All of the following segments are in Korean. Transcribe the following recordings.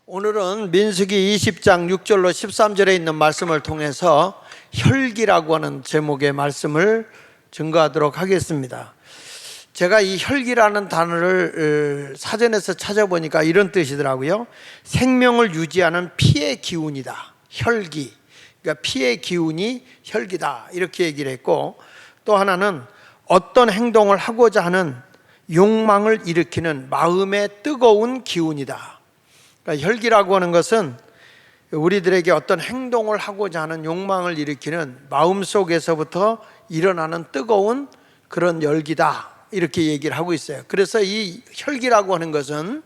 오늘은 민수기 20장 6절로 13절에 있는 말씀을 통해서 혈기라고 하는 제목의 말씀을 증거하도록 하겠습니다. 제가 이 혈기라는 단어를 사전에서 찾아보니까 이런 뜻이더라고요. 생명을 유지하는 피의 기운이다. 혈기. 그러니까 피의 기운이 혈기다. 이렇게 얘기를 했고, 또 하나는 어떤 행동을 하고자 하는 욕망을 일으키는 마음의 뜨거운 기운이다. 그러니까 혈기라고 하는 것은 우리들에게 어떤 행동을 하고자 하는 욕망을 일으키는 마음속에서부터 일어나는 뜨거운 그런 열기다, 이렇게 얘기를 하고 있어요. 그래서 이 혈기라고 하는 것은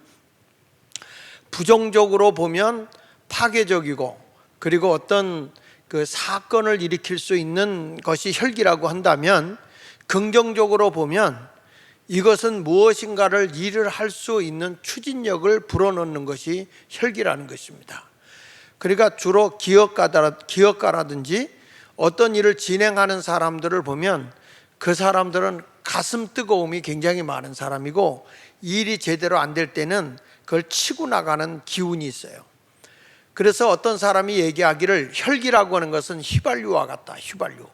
부정적으로 보면 파괴적이고, 그리고 어떤 그 사건을 일으킬 수 있는 것이 혈기라고 한다면, 긍정적으로 보면 이것은 무엇인가를 일을 할 수 있는 추진력을 불어넣는 것이 혈기라는 것입니다. 그러니까 주로 기업가라든지 어떤 일을 진행하는 사람들을 보면 그 사람들은 가슴 뜨거움이 굉장히 많은 사람이고, 일이 제대로 안 될 때는 그걸 치고 나가는 기운이 있어요. 그래서 어떤 사람이 얘기하기를 혈기라고 하는 것은 휘발유와 같다. 휘발유.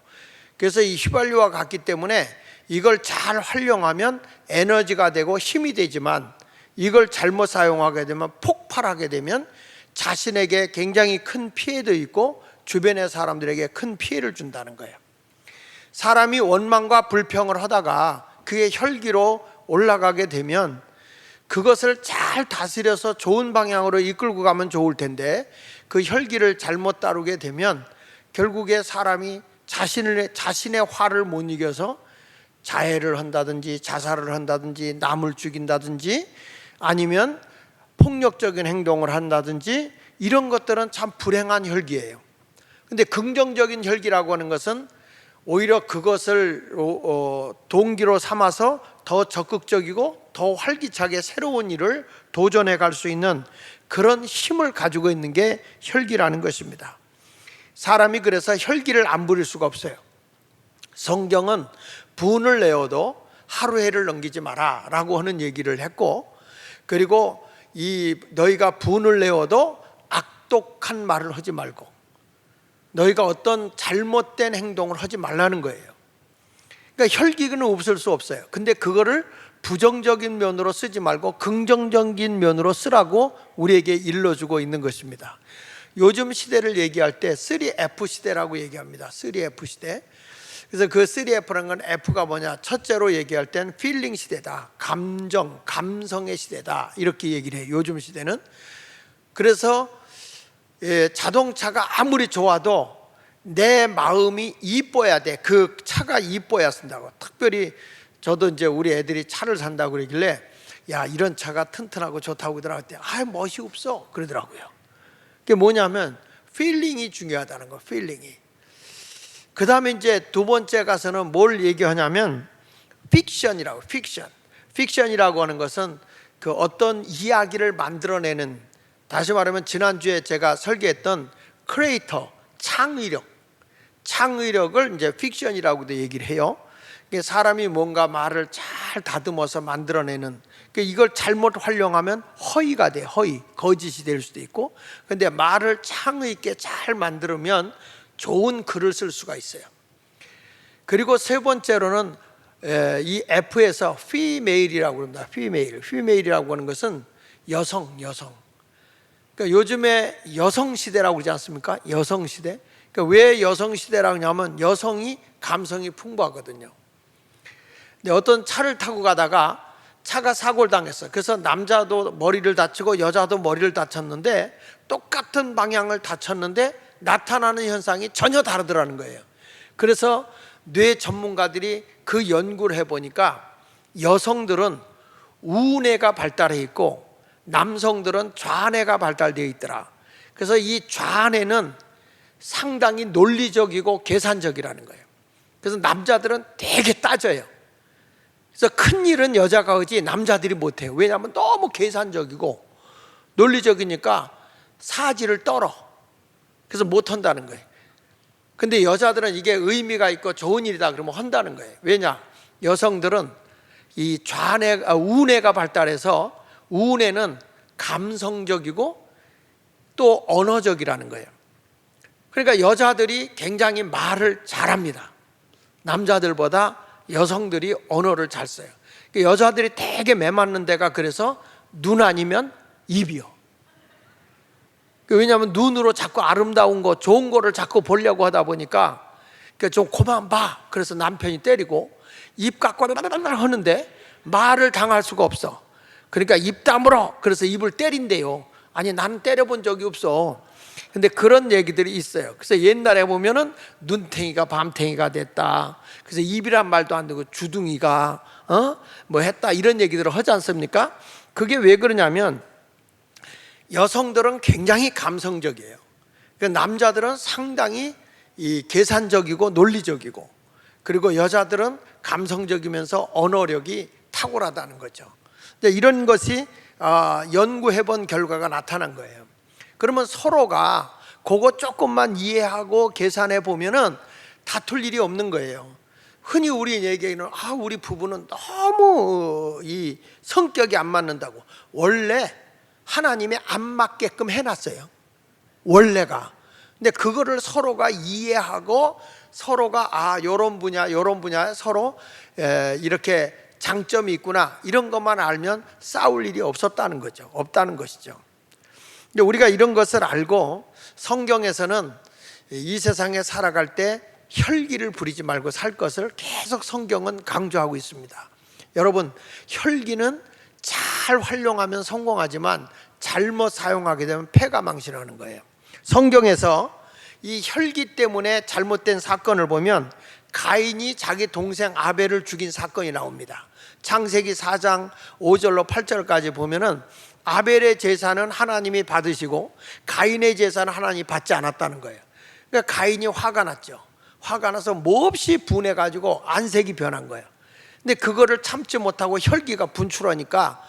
그래서 이 휘발유와 같기 때문에 이걸 잘 활용하면 에너지가 되고 힘이 되지만, 이걸 잘못 사용하게 되면, 폭발하게 되면 자신에게 굉장히 큰 피해도 있고 주변의 사람들에게 큰 피해를 준다는 거예요. 사람이 원망과 불평을 하다가 그게 혈기로 올라가게 되면 그것을 잘 다스려서 좋은 방향으로 이끌고 가면 좋을 텐데, 그 혈기를 잘못 다루게 되면 결국에 사람이 자신의 화를 못 이겨서 자해를 한다든지 자살을 한다든지 남을 죽인다든지 아니면 폭력적인 행동을 한다든지, 이런 것들은 참 불행한 혈기예요. 근데 긍정적인 혈기라고 하는 것은 오히려 그것을 동기로 삼아서 더 적극적이고 더 활기차게 새로운 일을 도전해 갈 수 있는 그런 힘을 가지고 있는 게 혈기라는 것입니다. 사람이 그래서 혈기를 안 부릴 수가 없어요. 성경은 분을 내어도 하루 해를 넘기지 마라 라고 하는 얘기를 했고, 그리고 너희가 분을 내어도 악독한 말을 하지 말고, 너희가 어떤 잘못된 행동을 하지 말라는 거예요. 그러니까 혈기는 없을 수 없어요. 근데 그거를 부정적인 면으로 쓰지 말고 긍정적인 면으로 쓰라고 우리에게 일러주고 있는 것입니다. 요즘 시대를 얘기할 때 3F 시대라고 얘기합니다. 3F 시대. 그래서 그 3F라는 건, F가 뭐냐? 첫째로 얘기할 땐 필링 시대다. 감성의 시대다. 이렇게 얘기를 해요. 요즘 시대는. 그래서 자동차가 아무리 좋아도 내 마음이 이뻐야 돼. 그 차가 이뻐야 쓴다고. 특별히 저도 이제 우리 애들이 차를 산다고 그러길래, 야, 이런 차가 튼튼하고 좋다고 그러더라고요. 멋이 없어 그러더라고요. 그게 뭐냐면 필링이 중요하다는 거. 필링이. 그 다음에 이제 두 번째 가서는 뭘 얘기하냐면 픽션이라고. 픽션이라고 하는 것은 그 어떤 이야기를 만들어내는, 다시 말하면 지난주에 제가 설계했던 크리에이터, 창의력을 이제 픽션이라고도 얘기를 해요. 사람이 뭔가 말을 잘 다듬어서 만들어내는, 이걸 잘못 활용하면 허위가 돼. 거짓이 될 수도 있고. 근데 말을 창의 있게 잘 만들면 좋은 글을 쓸 수가 있어요. 그리고 세 번째로는 이 F에서 female이라고 합니다. female이라고 하는 것은 여성. 그러니까 요즘에 여성 시대라고 그러지 않습니까? 여성 시대. 그러니까 왜 여성 시대라고 하냐면 여성이 감성이 풍부하거든요. 근데 어떤 차를 타고 가다가 차가 사고를 당했어요. 그래서 남자도 머리를 다치고 여자도 머리를 다쳤는데, 똑같은 방향을 다쳤는데 나타나는 현상이 전혀 다르더라는 거예요. 그래서 뇌 전문가들이 그 연구를 해보니까 여성들은 우뇌가 발달해 있고 남성들은 좌뇌가 발달되어 있더라. 그래서 이 좌뇌는 상당히 논리적이고 계산적이라는 거예요. 그래서 남자들은 되게 따져요. 그래서 큰 일은 여자가 하지 남자들이 못해요. 왜냐하면 너무 계산적이고 논리적이니까 사지를 떨어. 그래서 못한다는 거예요. 근데 여자들은 이게 의미가 있고 좋은 일이다 그러면 한다는 거예요. 왜냐? 여성들은 우뇌가 발달해서, 우뇌는 감성적이고 또 언어적이라는 거예요. 그러니까 여자들이 굉장히 말을 잘합니다. 남자들보다 여성들이 언어를 잘 써요. 여자들이 되게 매맞는 데가 그래서 눈 아니면 입이요. 왜냐하면 눈으로 자꾸 아름다운 거, 좋은 거를 자꾸 보려고 하다 보니까 좀 그만 봐. 그래서 남편이 때리고, 입 갖고 하는데 말을 당할 수가 없어. 그러니까 입 다물어. 그래서 입을 때린대요. 아니, 나는 때려본 적이 없어. 근데 그런 얘기들이 있어요. 그래서 옛날에 보면은 눈탱이가 밤탱이가 됐다. 그래서 입이란 말도 안 되고 주둥이가 뭐 했다, 이런 얘기들을 하지 않습니까? 그게 왜 그러냐면 여성들은 굉장히 감성적이에요. 남자들은 상당히 이 계산적이고 논리적이고, 그리고 여자들은 감성적이면서 언어력이 탁월하다는 거죠. 이런 것이 연구해본 결과가 나타난 거예요. 그러면 서로가 그거 조금만 이해하고 계산해 보면은 다툴 일이 없는 거예요. 흔히 우리 얘기는 우리 부부는 너무 이 성격이 안 맞는다고. 원래 하나님이 안 맞게끔 해놨어요, 원래가. 근데 그거를 서로가 이해하고 서로가 요런 분야 서로 이렇게 장점이 있구나, 이런 것만 알면 싸울 일이 없다는 것이죠. 우리가 이런 것을 알고 성경에서는 이 세상에 살아갈 때 혈기를 부리지 말고 살 것을 계속 성경은 강조하고 있습니다. 여러분, 혈기는 잘 활용하면 성공하지만 잘못 사용하게 되면 패가 망신하는 거예요. 성경에서 이 혈기 때문에 잘못된 사건을 보면 가인이 자기 동생 아벨을 죽인 사건이 나옵니다. 창세기 4장 5절로 8절까지 보면은 아벨의 제사는 하나님이 받으시고 가인의 제사는 하나님이 받지 않았다는 거예요. 그러니까 가인이 화가 났죠. 화가 나서 몹시 분해가지고 안색이 변한 거예요. 근데 그거를 참지 못하고 혈기가 분출하니까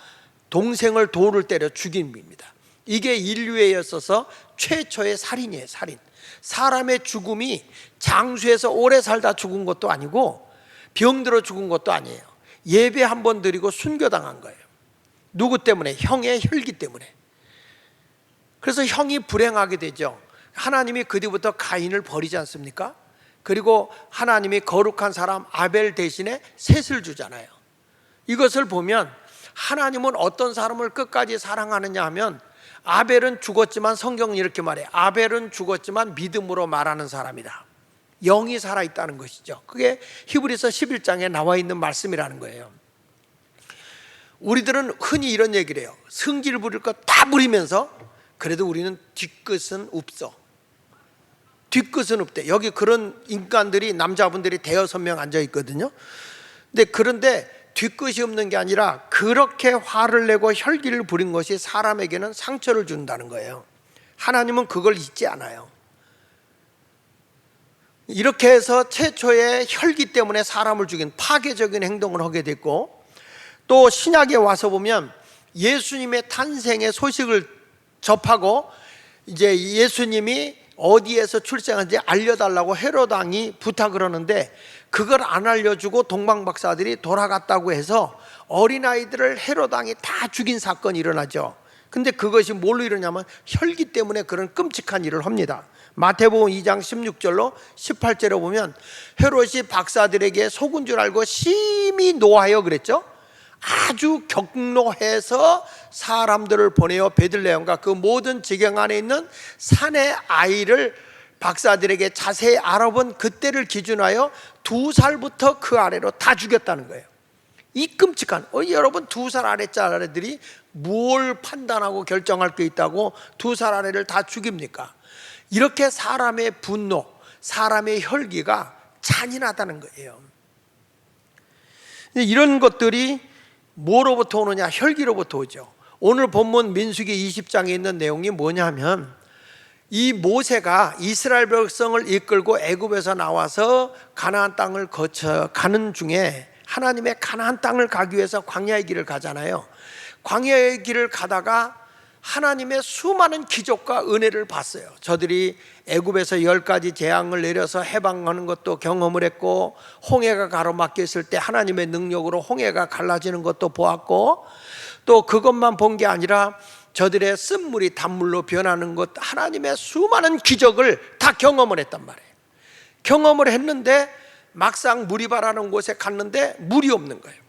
동생을 돌을 때려 죽인 겁니다. 이게 인류에 있어서 최초의 살인이에요, 살인. 사람의 죽음이 장수에서 오래 살다 죽은 것도 아니고 병들어 죽은 것도 아니에요. 예배 한 번 드리고 순교당한 거예요. 누구 때문에? 형의 혈기 때문에. 그래서 형이 불행하게 되죠. 하나님이 그 뒤부터 가인을 버리지 않습니까? 그리고 하나님이 거룩한 사람 아벨 대신에 셋을 주잖아요. 이것을 보면 하나님은 어떤 사람을 끝까지 사랑하느냐 하면, 아벨은 죽었지만 성경은 이렇게 말해요. 아벨은 죽었지만 믿음으로 말하는 사람이다. 영이 살아있다는 것이죠. 그게 히브리서 11장에 나와 있는 말씀이라는 거예요. 우리들은 흔히 이런 얘기를 해요. 승질 부릴 거 다 부리면서 그래도 우리는 뒤끝은 없어. 뒤끝은 없대. 여기 그런 인간들이, 남자분들이 대여섯 명 앉아 있거든요. 그런데 뒤끝이 없는 게 아니라 그렇게 화를 내고 혈기를 부린 것이 사람에게는 상처를 준다는 거예요. 하나님은 그걸 잊지 않아요. 이렇게 해서 최초의 혈기 때문에 사람을 죽인 파괴적인 행동을 하게 됐고, 또 신약에 와서 보면 예수님의 탄생의 소식을 접하고 이제 예수님이 어디에서 출생한지 알려달라고 헤롯 왕이 부탁을 하는데 그걸 안 알려주고 동방박사들이 돌아갔다고 해서 어린아이들을 헤롯 왕이 다 죽인 사건이 일어나죠. 근데 그것이 뭘로 일어나냐면 혈기 때문에 그런 끔찍한 일을 합니다. 마태복음 2장 16절로 18절에 보면 헤롯이 박사들에게 속은 줄 알고 심히 노하여 그랬죠. 아주 격노해서 사람들을 보내어 베들레헴과 그 모든 지경 안에 있는 산의 아이를 박사들에게 자세히 알아본 그때를 기준하여 2살부터 그 아래로 다 죽였다는 거예요. 이 끔찍한, 여러분 2살 아래짜리들이 뭘 판단하고 결정할 게 있다고 2살 아래를 다 죽입니까? 이렇게 사람의 분노, 사람의 혈기가 잔인하다는 거예요. 이런 것들이 뭐로부터 오느냐? 혈기로부터 오죠. 오늘 본문 민수기 20장에 있는 내용이 뭐냐면, 이 모세가 이스라엘 백성을 이끌고 애굽에서 나와서 가나안 땅을 거쳐 가는 중에 하나님의 가나안 땅을 가기 위해서 광야의 길을 가잖아요. 광야의 길을 가다가 하나님의 수많은 기적과 은혜를 봤어요. 저들이 애굽에서 10가지 재앙을 내려서 해방하는 것도 경험을 했고, 홍해가 가로막혀 있을 때 하나님의 능력으로 홍해가 갈라지는 것도 보았고, 또 그것만 본 게 아니라 저들의 쓴물이 단물로 변하는 것, 하나님의 수많은 기적을 다 경험을 했단 말이에요. 경험을 했는데 막상 물이 바라는 곳에 갔는데 물이 없는 거예요.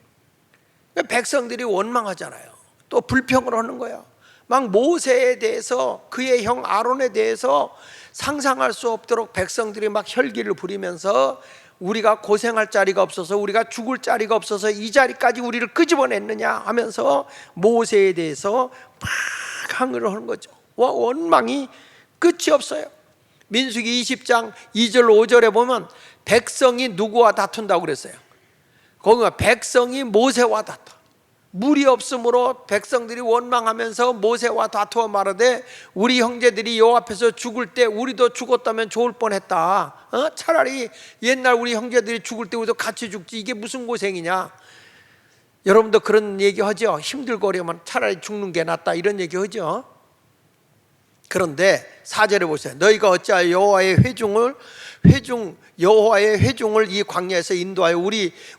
백성들이 원망하잖아요. 또 불평을 하는 거예요. 막 모세에 대해서, 그의 형 아론에 대해서 상상할 수 없도록 백성들이 막 혈기를 부리면서 우리가 고생할 자리가 없어서, 우리가 죽을 자리가 없어서 이 자리까지 우리를 끄집어냈느냐 하면서 모세에 대해서 막 항의를 하는 거죠. 원망이 끝이 없어요. 민수기 20장 2절 5절에 보면 백성이 누구와 다툰다고 그랬어요? 거기가 백성이 모세와 다퉈. 물이 없으므로 백성들이 원망하면서 모세와 다투어 말하되 우리 형제들이 여호와 앞에서 죽을 때 우리도 죽었다면 좋을 뻔했다. 차라리 옛날 우리 형제들이 죽을 때 우리도 같이 죽지, 이게 무슨 고생이냐. 여러분도 그런 얘기 하죠. 힘들고 어려우면 차라리 죽는 게 낫다, 이런 얘기 하죠. 그런데 4절에 보세요. 너희가 어찌하여 여호와의 회중을 이 광야에서 인도하여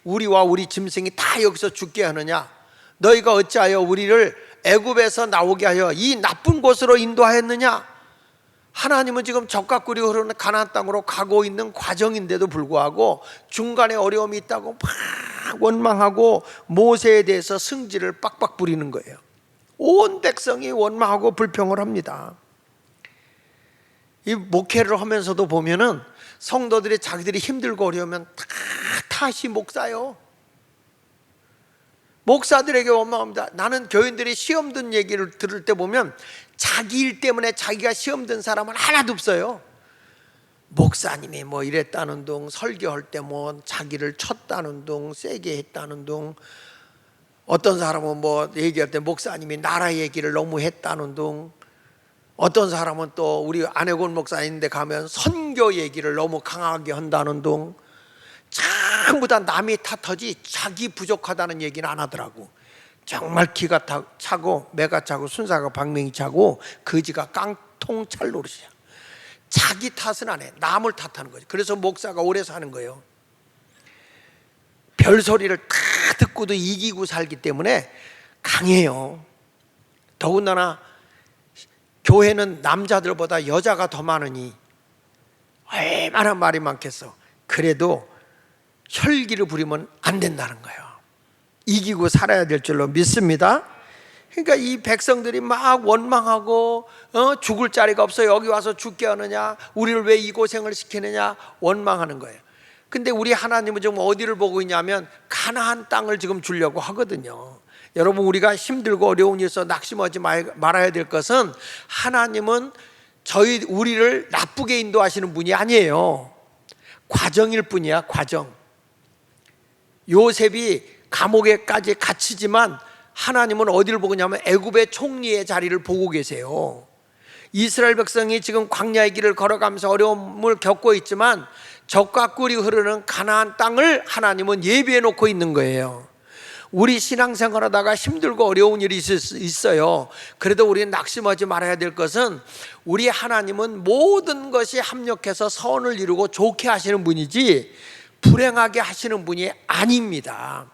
우리와 우리 짐승이 다 여기서 죽게 하느냐. 너희가 어찌하여 우리를 애굽에서 나오게 하여 이 나쁜 곳으로 인도하였느냐. 하나님은 지금 적과 꿀이 흐르는 가나안 땅으로 가고 있는 과정인데도 불구하고 중간에 어려움이 있다고 막 원망하고 모세에 대해서 승질을 빡빡 부리는 거예요. 온 백성이 원망하고 불평을 합니다. 이 목회를 하면서도 보면은 성도들이 자기들이 힘들고 어려우면 다 탓이 목사요. 목사들에게 원망합니다. 나는 교인들이 시험 든 얘기를 들을 때 보면 자기 일 때문에 자기가 시험 든 사람은 하나도 없어요. 목사님이 뭐 이랬다는 둥, 설교할 때 뭐 자기를 쳤다는 둥, 세게 했다는 둥, 어떤 사람은 뭐 얘기할 때 목사님이 나라 얘기를 너무 했다는 둥, 어떤 사람은 또 우리 안혜곤 목사님인데 가면 선교 얘기를 너무 강하게 한다는 둥, 전부 다 남이 탓하지 자기 부족하다는 얘기는 안 하더라고. 정말 기가 차고 매가 차고 순사가 방맹이 차고 거지가 깡통 찰 노릇이야. 자기 탓은 안 해. 남을 탓하는 거지. 그래서 목사가 오래 사는 거예요. 별소리를 다 듣고도 이기고 살기 때문에 강해요. 더군다나 교회는 남자들보다 여자가 더 많으니 얼마나 말이 많겠어. 그래도 혈기를 부리면 안 된다는 거예요. 이기고 살아야 될 줄로 믿습니다. 그러니까 이 백성들이 막 원망하고 죽을 자리가 없어 여기 와서 죽게 하느냐, 우리를 왜 이 고생을 시키느냐 원망하는 거예요. 근데 우리 하나님은 지금 어디를 보고 있냐면 가나안 땅을 지금 주려고 하거든요. 여러분, 우리가 힘들고 어려운 일에서 낙심하지 말아야 될 것은 하나님은 우리를 나쁘게 인도하시는 분이 아니에요. 과정일 뿐이야. 과정. 요셉이 감옥에까지 갇히지만 하나님은 어디를 보고 있냐면 애굽의 총리의 자리를 보고 계세요. 이스라엘 백성이 지금 광야의 길을 걸어가면서 어려움을 겪고 있지만 적과 꿀이 흐르는 가나안 땅을 하나님은 예비해 놓고 있는 거예요. 우리 신앙생활하다가 힘들고 어려운 일이 있어요. 그래도 우리는 낙심하지 말아야 될 것은 우리 하나님은 모든 것이 합력해서 선을 이루고 좋게 하시는 분이지 불행하게 하시는 분이 아닙니다.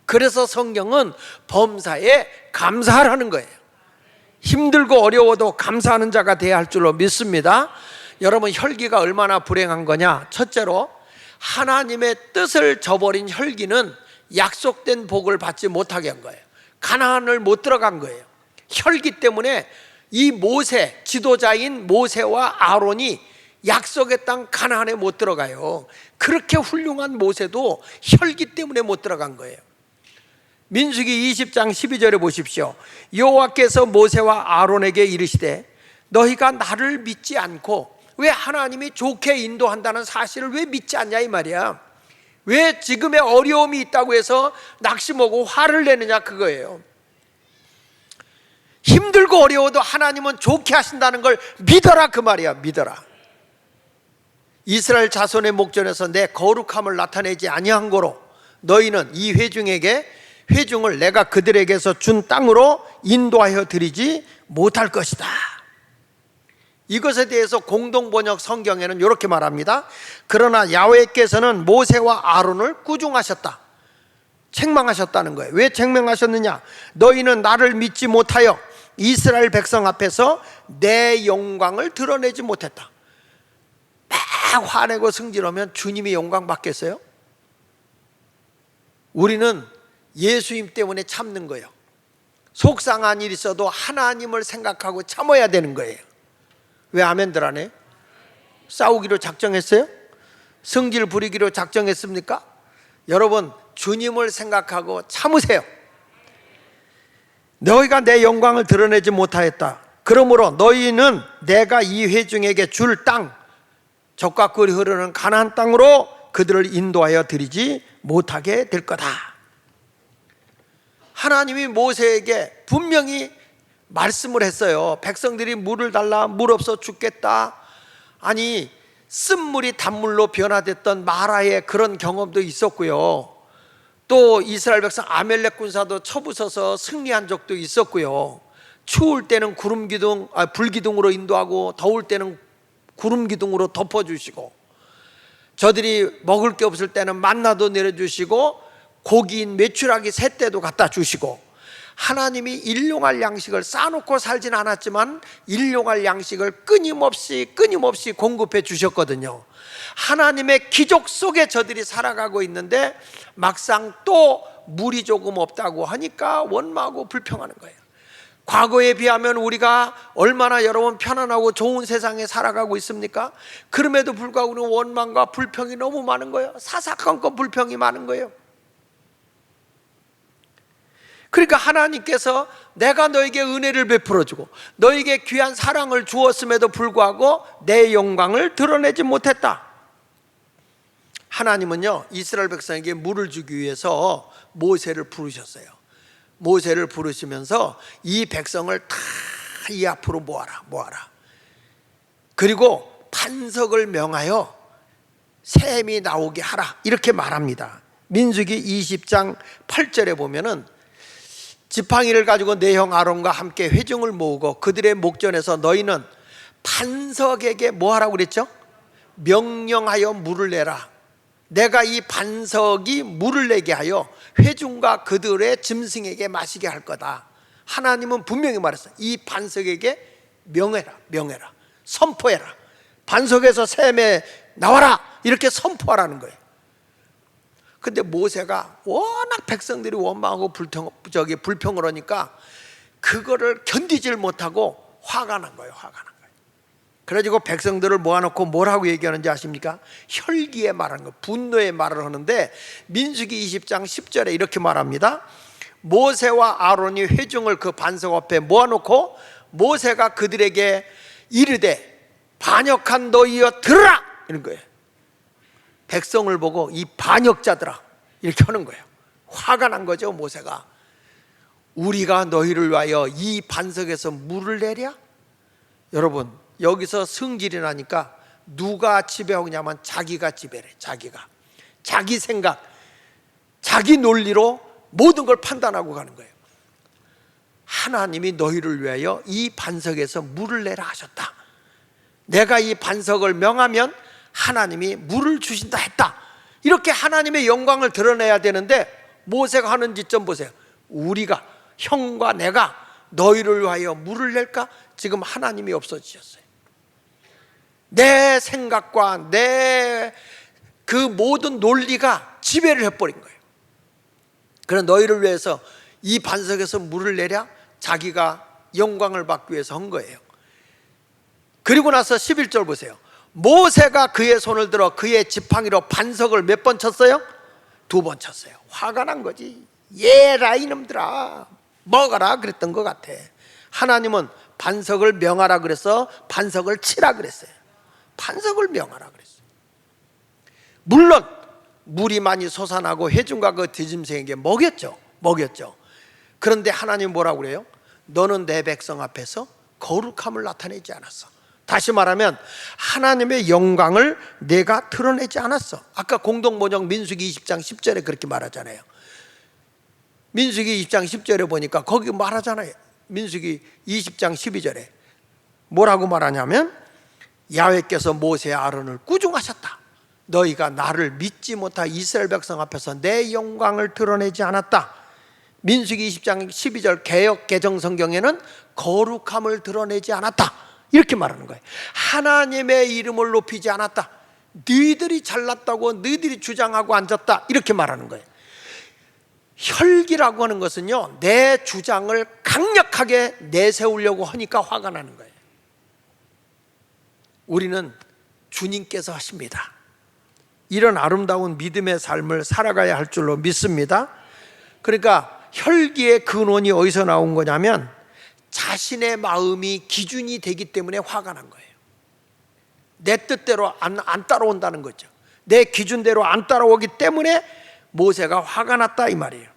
그래서 성경은 범사에 감사하라는 거예요. 힘들고 어려워도 감사하는 자가 되어야 할 줄로 믿습니다. 여러분, 혈기가 얼마나 불행한 거냐? 첫째로 하나님의 뜻을 저버린 혈기는 약속된 복을 받지 못하게 한 거예요. 가나안을 못 들어간 거예요. 혈기 때문에 이 모세, 지도자인 모세와 아론이 약속의 땅 가나안에 못 들어가요. 그렇게 훌륭한 모세도 혈기 때문에 못 들어간 거예요. 민수기 20장 12절에 보십시오. 여호와께서 모세와 아론에게 이르시되 너희가 나를 믿지 않고 왜 하나님이 좋게 인도한다는 사실을 왜 믿지 않냐 이 말이야. 왜 지금의 어려움이 있다고 해서 낙심하고 화를 내느냐 그거예요. 힘들고 어려워도 하나님은 좋게 하신다는 걸 믿어라 그 말이야. 믿어라. 이스라엘 자손의 목전에서 내 거룩함을 나타내지 아니한 거로 너희는 이 회중을 내가 그들에게서 준 땅으로 인도하여 드리지 못할 것이다. 이것에 대해서 공동번역 성경에는 이렇게 말합니다. 그러나 야훼께서는 모세와 아론을 꾸중하셨다. 책망하셨다는 거예요. 왜 책망하셨느냐? 너희는 나를 믿지 못하여 이스라엘 백성 앞에서 내 영광을 드러내지 못했다. 막 화내고 승질하면 주님이 영광 받겠어요? 우리는 예수님 때문에 참는 거예요. 속상한 일이 있어도 하나님을 생각하고 참아야 되는 거예요. 왜 아멘들 안 해요? 싸우기로 작정했어요? 승질 부리기로 작정했습니까? 여러분, 주님을 생각하고 참으세요. 너희가 내 영광을 드러내지 못하였다. 그러므로 너희는 내가 이 회중에게 줄 땅, 젖과 꿀이 흐르는 가나안 땅으로 그들을 인도하여 드리지 못하게 될 거다. 하나님이 모세에게 분명히 말씀을 했어요. 백성들이 물을 달라, 물 없어 죽겠다. 아니, 쓴물이 단물로 변화됐던 마라의 그런 경험도 있었고요. 또 이스라엘 백성 아멜렉 군사도 쳐부숴서 승리한 적도 있었고요. 추울 때는 불기둥으로 인도하고 더울 때는 구름 기둥으로 덮어주시고, 저들이 먹을 게 없을 때는 만나도 내려주시고, 고기인 메추라기 새떼도 갖다 주시고, 하나님이 일용할 양식을 쌓아놓고 살진 않았지만 일용할 양식을 끊임없이 공급해 주셨거든요. 하나님의 기적 속에 저들이 살아가고 있는데 막상 또 물이 조금 없다고 하니까 원망하고 불평하는 거예요. 과거에 비하면 우리가 얼마나 여러분 편안하고 좋은 세상에 살아가고 있습니까? 그럼에도 불구하고 우리는 원망과 불평이 너무 많은 거예요. 사사건건 불평이 많은 거예요. 그러니까 하나님께서 내가 너에게 은혜를 베풀어주고 너에게 귀한 사랑을 주었음에도 불구하고 내 영광을 드러내지 못했다. 하나님은요, 이스라엘 백성에게 물을 주기 위해서 모세를 부르셨어요. 모세를 부르시면서 이 백성을 다 이 앞으로 모아라. 그리고 반석을 명하여 샘이 나오게 하라, 이렇게 말합니다. 민수기 20장 8절에 보면은 지팡이를 가지고 내 형 아론과 함께 회중을 모으고 그들의 목전에서 너희는 반석에게 뭐 하라고 그랬죠? 명령하여 물을 내라. 내가 이 반석이 물을 내게 하여 회중과 그들의 짐승에게 마시게 할 거다. 하나님은 분명히 말했어요. 이 반석에게 명해라. 선포해라. 반석에서 샘에 나와라, 이렇게 선포하라는 거예요. 근데 모세가 워낙 백성들이 원망하고 불평을 하니까 그거를 견디질 못하고 화가 난 거예요. 그래가지고 백성들을 모아놓고 뭐라고 얘기하는지 아십니까? 혈기에 말하는 거, 분노의 말을 하는데 민수기 20장 10절에 이렇게 말합니다. 모세와 아론이 회중을 그 반석 앞에 모아놓고 모세가 그들에게 이르되 반역한 너희여 들으라, 이런 거예요. 백성을 보고 이 반역자들아, 이렇게 하는 거예요. 화가 난 거죠. 모세가 우리가 너희를 위하여 이 반석에서 물을 내랴? 여러분, 여기서 승질이 나니까 누가 지배하냐면 자기가 지배래. 자기 생각, 자기 논리로 모든 걸 판단하고 가는 거예요. 하나님이 너희를 위하여 이 반석에서 물을 내라 하셨다. 내가 이 반석을 명하면 하나님이 물을 주신다 했다. 이렇게 하나님의 영광을 드러내야 되는데 모세가 하는 짓 좀 보세요. 우리가, 형과 내가 너희를 위하여 물을 낼까? 지금 하나님이 없어지셨어요. 내 생각과 내 그 모든 논리가 지배를 해버린 거예요. 그래서 너희를 위해서 이 반석에서 물을 내랴? 자기가 영광을 받기 위해서 한 거예요. 그리고 나서 11절 보세요. 모세가 그의 손을 들어 그의 지팡이로 반석을 몇 번 쳤어요? 2번 쳤어요. 화가 난 거지. 얘라 이놈들아, 먹어라 그랬던 것 같아. 하나님은 반석을 명하라 그래서 반석을 치라 그랬어요. 반석을 명하라 그랬어요. 물론 물이 많이 솟아나고 회중과 그 뒤짐승에게 먹였죠. 그런데 하나님 뭐라고 그래요? 너는 내 백성 앞에서 거룩함을 나타내지 않았어. 다시 말하면 하나님의 영광을 내가 드러내지 않았어. 아까 공동번역 민수기 20장 10절에 그렇게 말하잖아요. 민수기 20장 10절에 보니까 거기 말하잖아요. 민수기 20장 12절에 뭐라고 말하냐면 야훼께서 모세와 아론을 꾸중하셨다. 너희가 나를 믿지 못한 이스라엘 백성 앞에서 내 영광을 드러내지 않았다. 민수기 20장 12절 개역 개정 성경에는 거룩함을 드러내지 않았다 이렇게 말하는 거예요. 하나님의 이름을 높이지 않았다. 너희들이 잘났다고 너희들이 주장하고 앉았다 이렇게 말하는 거예요. 혈기라고 하는 것은요, 내 주장을 강력하게 내세우려고 하니까 화가 나는 거예요. 우리는 주님께서 하십니다. 이런 아름다운 믿음의 삶을 살아가야 할 줄로 믿습니다. 그러니까 혈기의 근원이 어디서 나온 거냐면 자신의 마음이 기준이 되기 때문에 화가 난 거예요. 내 뜻대로 안 따라온다는 거죠. 내 기준대로 안 따라오기 때문에 모세가 화가 났다 이 말이에요.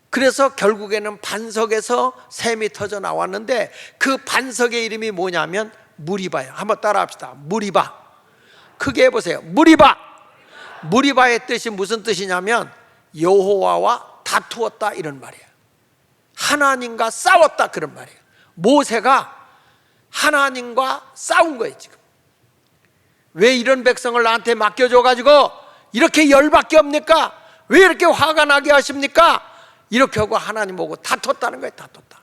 그래서 결국에는 반석에서 샘이 터져 나왔는데 그 반석의 이름이 뭐냐면 무리바예요. 한번 따라합시다. 무리바. 크게 해보세요. 무리바. 무리바의 뜻이 무슨 뜻이냐면 여호와와 다투었다 이런 말이에요. 하나님과 싸웠다 그런 말이에요. 모세가 하나님과 싸운 거예요. 지금 왜 이런 백성을 나한테 맡겨줘가지고 이렇게 열받게 합니까? 왜 이렇게 화가 나게 하십니까? 이렇게 하고 하나님 보고 다퉜다는 거예요. 다퉜다.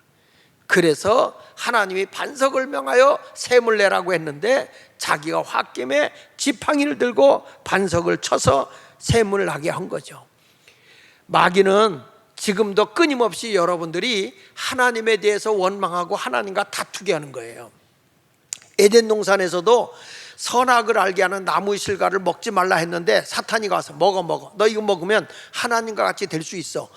그래서 하나님이 반석을 명하여 샘을 내라고 했는데 자기가 홧김에 지팡이를 들고 반석을 쳐서 샘을 나게 한 거죠. 마귀는 지금도 끊임없이 여러분들이 하나님에 대해서 원망하고 하나님과 다투게 하는 거예요. 에덴 동산에서도 선악을 알게 하는 나무의 실과를 먹지 말라 했는데 사탄이 가서 먹어 너 이거 먹으면 하나님과 같이 될 수 있어.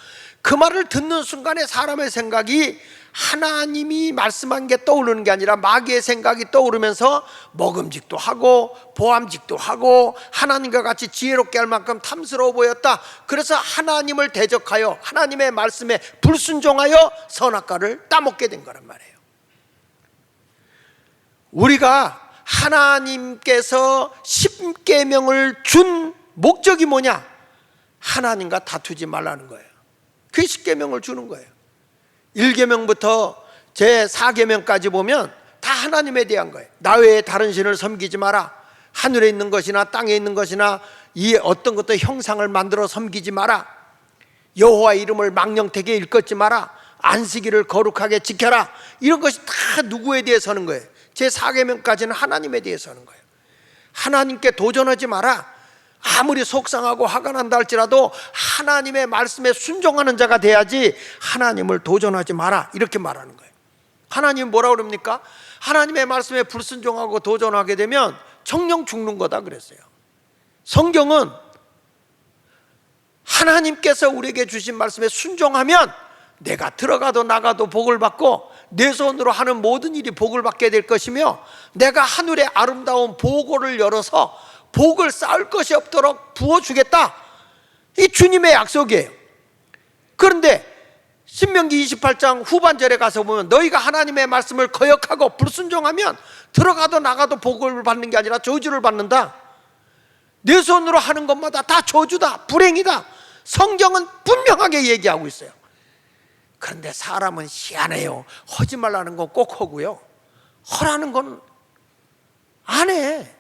그 말을 듣는 순간에 사람의 생각이 하나님이 말씀한 게 떠오르는 게 아니라 마귀의 생각이 떠오르면서 먹음직도 하고 보암직도 하고 하나님과 같이 지혜롭게 할 만큼 탐스러워 보였다. 그래서 하나님을 대적하여 하나님의 말씀에 불순종하여 선악과를 따먹게 된 거란 말이에요. 우리가 하나님께서 십계명을 준 목적이 뭐냐? 하나님과 다투지 말라는 거예요. 그 십계명을 주는 거예요. 1계명부터 제 4계명까지 보면 다 하나님에 대한 거예요. 나 외에 다른 신을 섬기지 마라. 하늘에 있는 것이나 땅에 있는 것이나 이 어떤 것도 형상을 만들어 섬기지 마라. 여호와 이름을 망령되게 일컫지 마라. 안식일을 거룩하게 지켜라. 이런 것이 다 누구에 대해서 하는 거예요? 제 4계명까지는 하나님에 대해서 하는 거예요. 하나님께 도전하지 마라. 아무리 속상하고 화가 난다 할지라도 하나님의 말씀에 순종하는 자가 돼야지 하나님을 도전하지 마라 이렇게 말하는 거예요. 하나님 뭐라고 그럽니까? 하나님의 말씀에 불순종하고 도전하게 되면 정령 죽는 거다 그랬어요. 성경은 하나님께서 우리에게 주신 말씀에 순종하면 내가 들어가도 나가도 복을 받고 내 손으로 하는 모든 일이 복을 받게 될 것이며 내가 하늘의 아름다운 보고를 열어서 복을 쌓을 것이 없도록 부어주겠다. 이 주님의 약속이에요. 그런데 신명기 28장 후반절에 가서 보면 너희가 하나님의 말씀을 거역하고 불순종하면 들어가도 나가도 복을 받는 게 아니라 저주를 받는다. 내 손으로 하는 것마다 다 저주다, 불행이다. 성경은 분명하게 얘기하고 있어요. 그런데 사람은 희한해요. 하지 말라는 건 꼭 하고요, 하라는 건 안 해.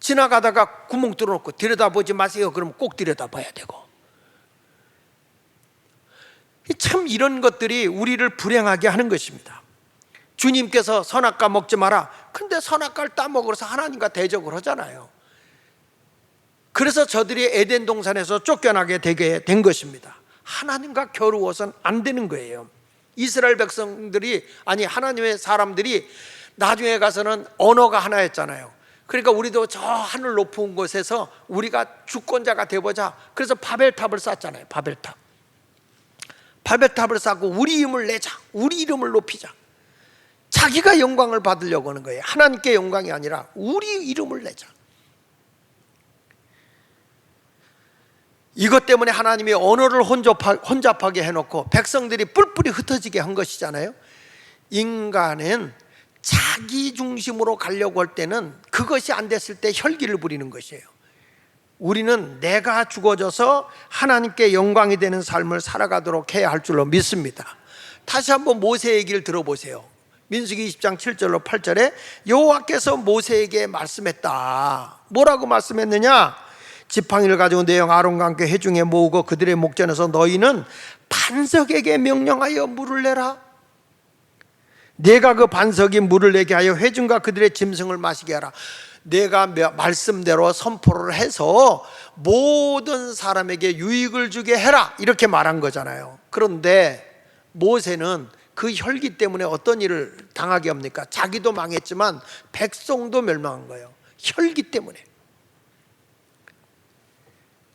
지나가다가 구멍 뚫어놓고 들여다보지 마세요 그러면 꼭 들여다봐야 되고. 참 이런 것들이 우리를 불행하게 하는 것입니다. 주님께서 선악과 먹지 마라. 근데 선악과를 따먹으러서 하나님과 대적을 하잖아요. 그래서 저들이 에덴 동산에서 쫓겨나게 되게 된 것입니다. 하나님과 겨루어서는 안 되는 거예요. 이스라엘 백성들이, 아니 하나님의 사람들이 나중에 가서는 언어가 하나였잖아요. 그러니까 우리도 저 하늘 높은 곳에서 우리가 주권자가 되보자. 그래서 바벨탑을 쌓잖아요. 바벨탑을 쌓고 우리 힘을 내자, 우리 이름을 높이자. 자기가 영광을 받으려고 하는 거예요. 하나님께 영광이 아니라 우리 이름을 내자. 이것 때문에 하나님이 언어를 혼잡하게 해놓고 백성들이 뿔뿔이 흩어지게 한 것이잖아요. 인간은 자기 중심으로 가려고 할 때는 그것이 안 됐을 때 혈기를 부리는 것이에요. 우리는 내가 죽어져서 하나님께 영광이 되는 삶을 살아가도록 해야 할 줄로 믿습니다. 다시 한번 모세 얘기를 들어보세요. 민수기 20장 7절로 8절에 여호와께서 모세에게 말씀했다. 뭐라고 말씀했느냐? 지팡이를 가지고 내 형 아론과 함께 회중에 모으고 그들의 목전에서 너희는 반석에게 명령하여 물을 내라. 내가 그 반석이 물을 내게 하여 회중과 그들의 짐승을 마시게 하라. 내가 말씀대로 선포를 해서 모든 사람에게 유익을 주게 해라, 이렇게 말한 거잖아요. 그런데 모세는 그 혈기 때문에 어떤 일을 당하게 합니까? 자기도 망했지만 백성도 멸망한 거예요. 혈기 때문에.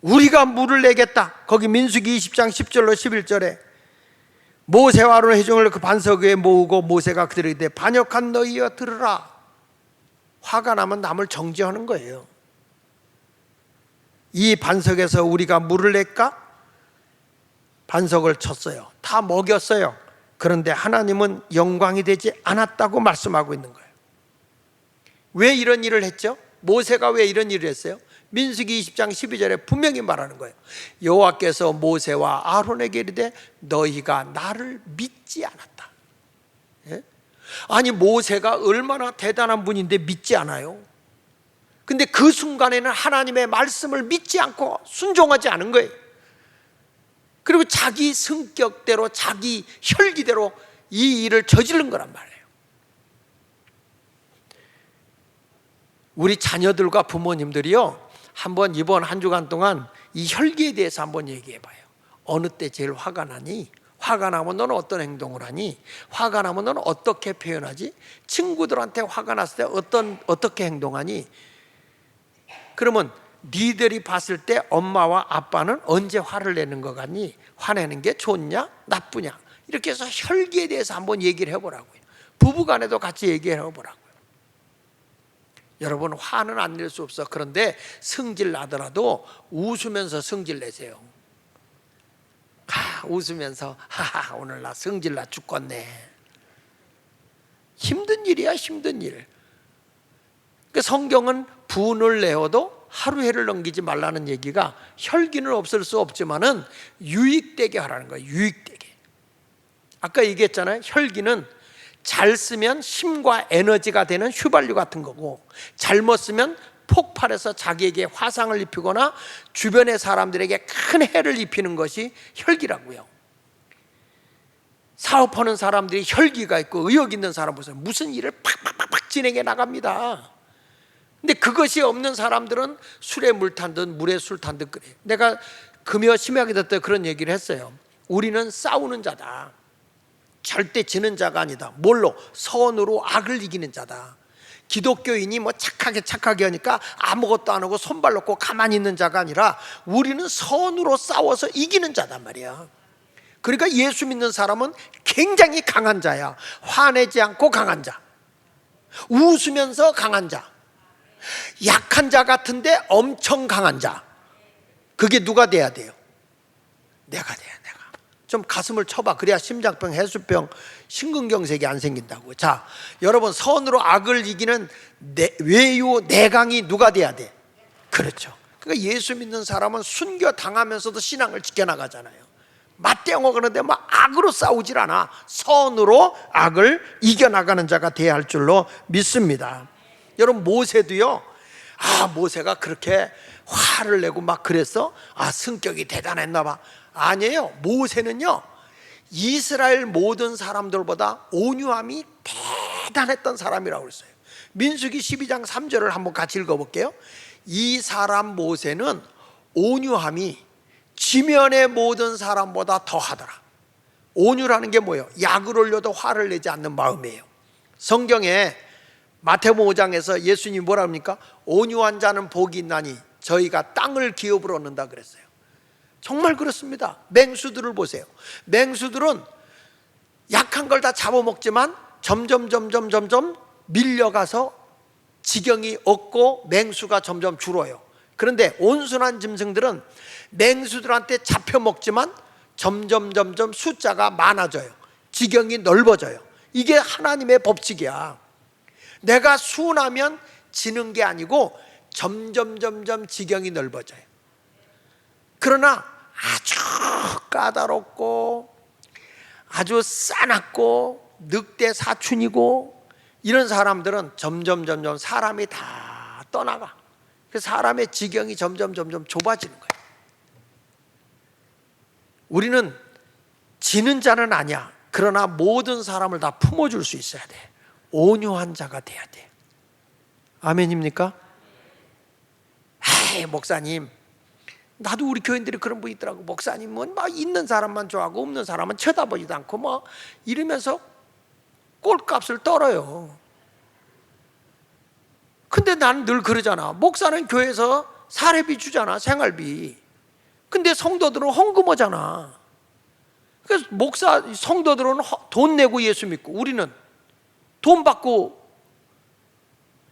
우리가 물을 내겠다. 거기 민수기 20장 10절로 11절에 모세와 아론의 회중을 그 반석 위에 모으고 모세가 그들에게 반역한 너희여 들으라. 화가 나면 남을 정죄하는 거예요. 이 반석에서 우리가 물을 낼까? 반석을 쳤어요. 다 먹였어요. 그런데 하나님은 영광이 되지 않았다고 말씀하고 있는 거예요. 왜 이런 일을 했죠? 모세가 왜 이런 일을 했어요? 민수기 20장 12절에 분명히 말하는 거예요. 여호와께서 모세와 아론에게 이르되 너희가 나를 믿지 않았다. 예? 아니, 모세가 얼마나 대단한 분인데 믿지 않아요? 근데 그 순간에는 하나님의 말씀을 믿지 않고 순종하지 않은 거예요. 그리고 자기 성격대로 자기 혈기대로 이 일을 저지른 거란 말이에요. 우리 자녀들과 부모님들이요, 한번 이번 한 주간 동안 이 혈기에 대해서 한번 얘기해 봐요. 어느 때 제일 화가 나니? 화가 나면 너는 어떤 행동을 하니? 화가 나면 너는 어떻게 표현하지? 친구들한테 화가 났을 때 어떻게 행동하니? 그러면 니들이 봤을 때 엄마와 아빠는 언제 화를 내는 것 같니? 화내는 게 좋냐 나쁘냐? 이렇게 해서 혈기에 대해서 한번 얘기를 해보라고요. 부부간에도 같이 얘기를 해보라고요. 여러분, 화는 안 낼 수 없어. 그런데 성질 나더라도 웃으면서 성질 내세요. 웃으면서 하하, 오늘 나 성질 나 죽겠네. 힘든 일이야, 힘든 일. 그러니까 성경은 분을 내어도 하루 해를 넘기지 말라는 얘기가 혈기는 없을 수 없지만은 유익되게 하라는 거예요. 유익되게. 아까 얘기했잖아요. 혈기는 잘 쓰면 힘과 에너지가 되는 휘발유 같은 거고, 잘못 쓰면 폭발해서 자기에게 화상을 입히거나 주변의 사람들에게 큰 해를 입히는 것이 혈기라고요. 사업하는 사람들이 혈기가 있고 의욕 있는 사람 보세요. 무슨 일을 팍팍팍 진행해 나갑니다. 근데 그것이 없는 사람들은 술에 물 탄 듯 물에 술 탄 듯 그래요. 내가 금요 심야기 때 그런 얘기를 했어요. 우리는 싸우는 자다. 절대 지는 자가 아니다. 뭘로? 선으로 악을 이기는 자다. 기독교인이 뭐 착하게 하니까 아무것도 안 하고 손발 놓고 가만히 있는 자가 아니라 우리는 선으로 싸워서 이기는 자단 말이야. 그러니까 예수 믿는 사람은 굉장히 강한 자야. 화내지 않고 강한 자, 웃으면서 강한 자, 약한 자 같은데 엄청 강한 자. 그게 누가 돼야 돼요? 내가 돼요. 내가 좀 가슴을 쳐봐. 그래야 심장병, 해수병, 심근경색이 안 생긴다고. 자, 여러분, 선으로 악을 이기는 외유 내강이 누가 돼야 돼? 그렇죠. 그러니까 예수 믿는 사람은 순교 당하면서도 신앙을 지켜나가잖아요. 맞대응어 그러는데 막 악으로 싸우질 않아. 선으로 악을 이겨나가는 자가 돼야 할 줄로 믿습니다. 여러분, 모세도요, 모세가 그렇게 화를 내고 막 그랬어? 성격이 대단했나 봐. 아니에요. 모세는요, 이스라엘 모든 사람들보다 온유함이 대단했던 사람이라고 그랬어요. 민수기 12장 3절을 한번 같이 읽어볼게요. 이 사람 모세는 온유함이 지면의 모든 사람보다 더하더라. 온유라는 게 뭐예요? 약을 올려도 화를 내지 않는 마음이에요. 성경에 마태복음 5장에서 예수님이 뭐라 합니까? 온유한 자는 복이 있나니 저희가 땅을 기업으로 얻는다 그랬어요. 정말 그렇습니다. 맹수들을 보세요. 맹수들은 약한 걸 다 잡아먹지만 점점 밀려가서 지경이 없고 맹수가 점점 줄어요. 그런데 온순한 짐승들은 맹수들한테 잡혀먹지만 점점 숫자가 많아져요. 지경이 넓어져요. 이게 하나님의 법칙이야. 내가 순하면 지는 게 아니고 점점 지경이 넓어져요. 그러나 아주 까다롭고 아주 싸납고 늑대 사춘이고 이런 사람들은 점점 사람이 다 떠나가. 사람의 지경이 점점 좁아지는 거예요. 우리는 지는 자는 아니야. 그러나 모든 사람을 다 품어줄 수 있어야 돼. 온유한 자가 돼야 돼. 아멘입니까? 에이, 목사님, 나도 우리 교인들이 그런 분 있더라고. 목사님은 막 있는 사람만 좋아하고 없는 사람은 쳐다보지도 않고 뭐 이러면서 꼴값을 떨어요. 근데 나는 늘 그러잖아. 목사는 교회에서 사례비 주잖아, 생활비. 근데 성도들은 헌금하잖아. 그래서 성도들은 돈 내고 예수 믿고 우리는 돈 받고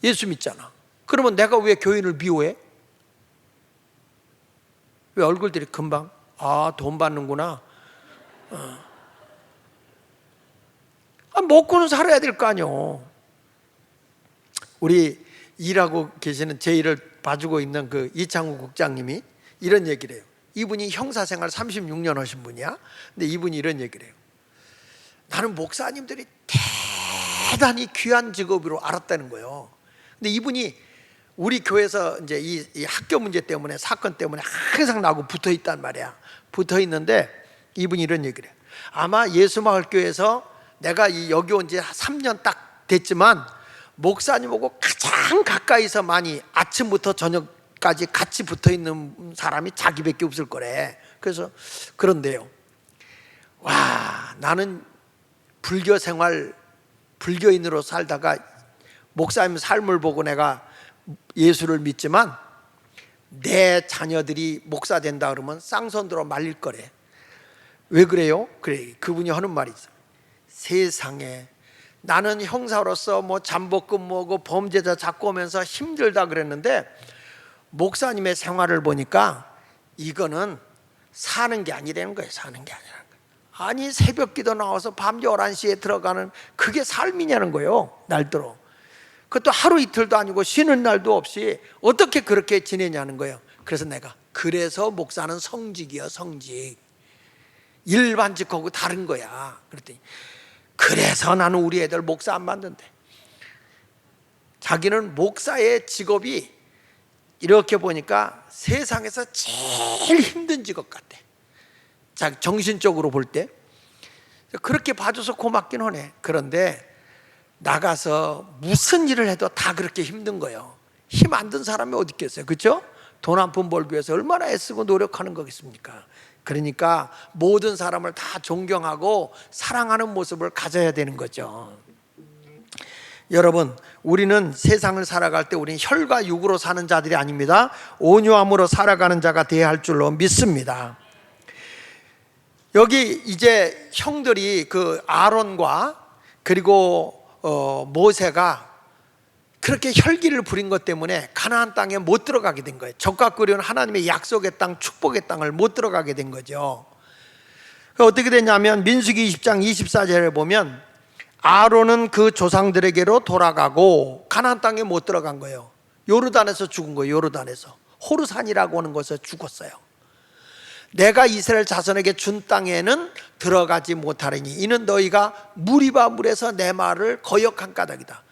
예수 믿잖아. 그러면 내가 왜 교인을 미워해? 왜 얼굴들이 금방 돈 받는구나. 먹고는 살아야 될 거 아니요. 우리 일하고 계시는 제 일을 봐주고 있는 그 이창우 국장님이 이런 얘기를 해요. 이분이 형사생활 36년 하신 분이야. 근데 이분이 이런 얘기를 해요. 나는 목사님들이 대단히 귀한 직업으로 알았다는 거예요. 근데 이분이 우리 교회에서 이제 이 학교 문제 때문에, 사건 때문에 항상 나하고 붙어 있단 말이야. 붙어 있는데 이분이 이런 얘기를 해요. 아마 예수마을교회에서 내가 여기 온 지 3년 딱 됐지만 목사님하고 가장 가까이서 많이 아침부터 저녁까지 같이 붙어 있는 사람이 자기밖에 없을 거래. 그래서 그런데요, 와, 나는 불교 생활, 불교인으로 살다가 목사님 삶을 보고 내가 예수를 믿지만 내 자녀들이 목사 된다 그러면 쌍손들어 말릴 거래. 왜 그래요? 그래, 그분이 하는 말이 있어. 세상에 나는 형사로서 뭐 잠복금 뭐고 범죄자 잡고 오면서 힘들다 그랬는데 목사님의 생활을 보니까 이거는 사는 게 아니라는 거예요. 사는 게 아니라는 거예요. 아니, 새벽 기도 나와서 밤 11시에 들어가는 그게 삶이냐는 거예요. 날들어. 그것도 하루 이틀도 아니고 쉬는 날도 없이 어떻게 그렇게 지내냐는 거예요. 그래서 내가 그래서 목사는 성직이요, 성직. 일반직하고 다른 거야. 그랬더니 그래서 나는 우리 애들 목사 안 만든대. 자기는 목사의 직업이 이렇게 보니까 세상에서 제일 힘든 직업 같대. 자기 정신적으로 볼 때. 그렇게 봐줘서 고맙긴 하네. 그런데 나가서 무슨 일을 해도 다 그렇게 힘든 거예요. 힘 안 든 사람이 어디 있겠어요, 그렇죠? 돈 한 푼 벌기 위해서 얼마나 애쓰고 노력하는 거겠습니까? 그러니까 모든 사람을 다 존경하고 사랑하는 모습을 가져야 되는 거죠. 여러분, 우리는 세상을 살아갈 때 우리는 혈과 육으로 사는 자들이 아닙니다. 온유함으로 살아가는 자가 되어야 할 줄로 믿습니다. 여기 이제 형들이 그 아론과 그리고 모세가 그렇게 혈기를 부린 것 때문에 가나안 땅에 못 들어가게 된 거예요. 적과 끓여온 하나님의 약속의 땅, 축복의 땅을 못 들어가게 된 거죠. 어떻게 됐냐면 민수기 20장 24절에 보면 아론은 그 조상들에게로 돌아가고 가나안 땅에 못 들어간 거예요. 요르단에서 죽은 거예요. 요르단에서 호르산이라고 하는 곳에서 죽었어요. 내가 이스라엘 자손에게 준 땅에는 들어가지 못하리니 이는 너희가 무리바 물에서 내 말을 거역한 까닭이다.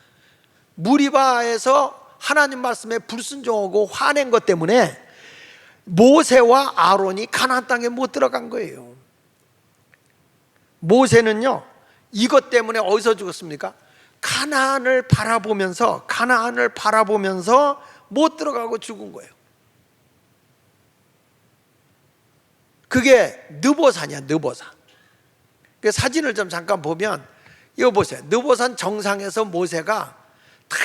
무리바에서 하나님 말씀에 불순종하고 화낸 것 때문에 모세와 아론이 가나안 땅에 못 들어간 거예요. 모세는요, 이것 때문에 어디서 죽었습니까? 가나안을 바라보면서 못 들어가고 죽은 거예요. 그게 느보산이야, 느보산. 그 사진을 좀 잠깐 보면 이거 보세요. 느보산 정상에서 모세가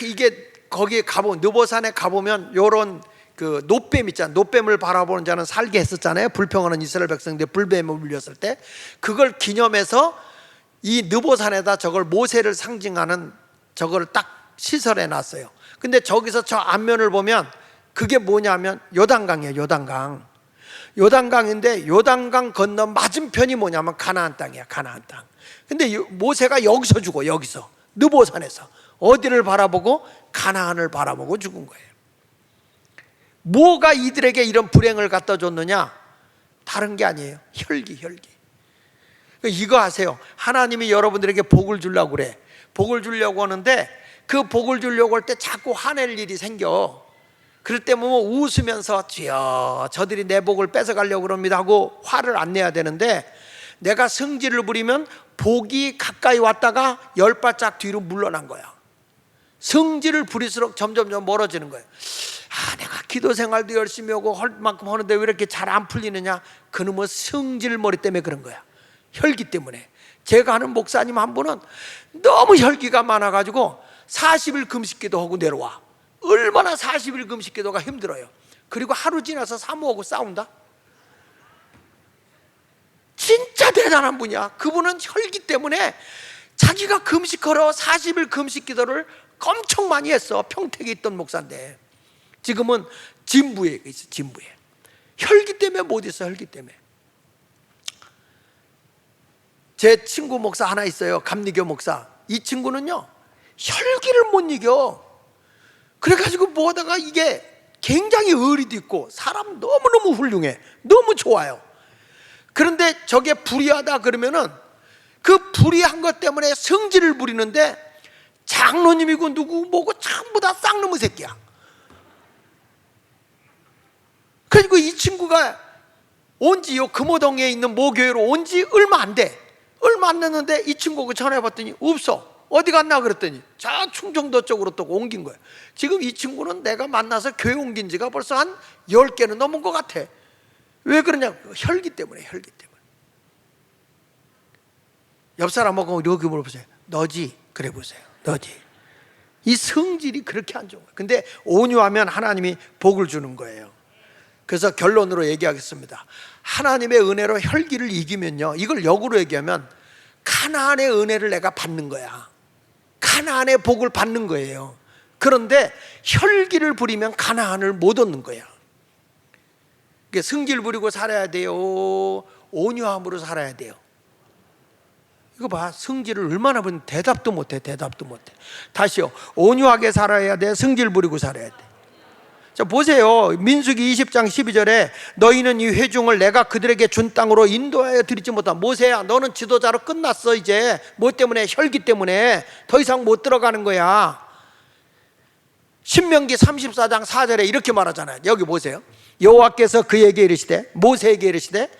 이게 거기에 가보면, 느보산에 가보면 요런 그 노뱀 있잖아요. 노뱀을 바라보는 자는 살게 했었잖아요. 불평하는 이스라엘 백성들 불뱀에 물렸을 때 그걸 기념해서 이 느보산에다 저걸 모세를 상징하는 저걸 딱 시설해 놨어요. 근데 저기서 저 앞면을 보면 그게 뭐냐면 요단강이에요. 요단강. 요단강인데 요단강 건너 맞은편이 뭐냐면 가나안 땅이야. 가나안 땅. 근데 모세가 여기서 죽어. 여기서 느보산에서 어디를 바라보고? 가나안을 바라보고 죽은 거예요. 뭐가 이들에게 이런 불행을 갖다 줬느냐? 다른 게 아니에요. 혈기. 이거 아세요? 하나님이 여러분들에게 복을 주려고 그래. 복을 주려고 하는데 그 복을 주려고 할 때 자꾸 화낼 일이 생겨. 그럴 때 뭐 웃으면서 주여 저들이 내 복을 뺏어가려고 그럽니다 하고 화를 안 내야 되는데, 내가 성질을 부리면 복이 가까이 왔다가 10발짝 뒤로 물러난 거야. 성질을 부릴수록 점점 멀어지는 거예요. 내가 기도 생활도 열심히 하고 할 만큼 하는데 왜 이렇게 잘 안 풀리느냐? 그놈의 성질머리 때문에 그런 거야. 혈기 때문에. 제가 아는 목사님 한 분은 너무 혈기가 많아가지고 40일 금식기도 하고 내려와. 얼마나 40일 금식기도가 힘들어요. 그리고 하루 지나서 사모하고 싸운다. 진짜 대단한 분이야. 그분은 혈기 때문에 자기가 금식하러 40일 금식기도를 엄청 많이 했어. 평택에 있던 목사인데 지금은 진부에 있어. 진부에. 혈기 때문에 못 있어. 혈기 때문에. 제 친구 목사 하나 있어요. 감리교 목사. 이 친구는요 혈기를 못 이겨. 그래가지고 뭐하다가 이게 굉장히 의리도 있고 사람 너무너무 훌륭해. 너무 좋아요. 그런데 저게 불의하다 그러면은 그 불의한 것 때문에 성질을 부리는데 장로님이고 누구 뭐고 전부 다 쌍놈의 새끼야. 그리고 이 친구가 온지 요 금호동에 있는 모교회로 온 지 얼마 안 돼. 얼마 안 됐는데 이 친구가 전화해봤더니 없어. 어디 갔나 그랬더니 저 충청도 쪽으로 또 옮긴 거야. 지금 이 친구는 내가 만나서 교회 옮긴 지가 벌써 한 10개는 넘은 것 같아. 왜 그러냐? 혈기 때문에. 혈기 때문에. 옆 사람하고 이렇게 물어보세요. 너지? 그래 보세요. 너지? 이 성질이 그렇게 안 좋은 거예요. 근데 온유하면 하나님이 복을 주는 거예요. 그래서 결론으로 얘기하겠습니다. 하나님의 은혜로 혈기를 이기면요, 이걸 역으로 얘기하면 가나안의 은혜를 내가 받는 거야. 가나안의 복을 받는 거예요. 그런데 혈기를 부리면 가나안을 못 얻는 거야. 성질 부리고 살아야 돼요? 온유함으로 살아야 돼요? 이거 봐. 성질을 얼마나 부리면 대답도 못해. 다시요. 온유하게 살아야 돼? 성질 부리고 살아야 돼? 자, 보세요. 민수기 20장 12절에 너희는 이 회중을 내가 그들에게 준 땅으로 인도하여 드리지 못한. 모세야, 너는 지도자로 끝났어. 이제 뭐 때문에? 혈기 때문에 더 이상 못 들어가는 거야. 신명기 34장 4절에 이렇게 말하잖아요. 여기 보세요. 여호와께서 그에게 이르시되, 모세에게 이르시되,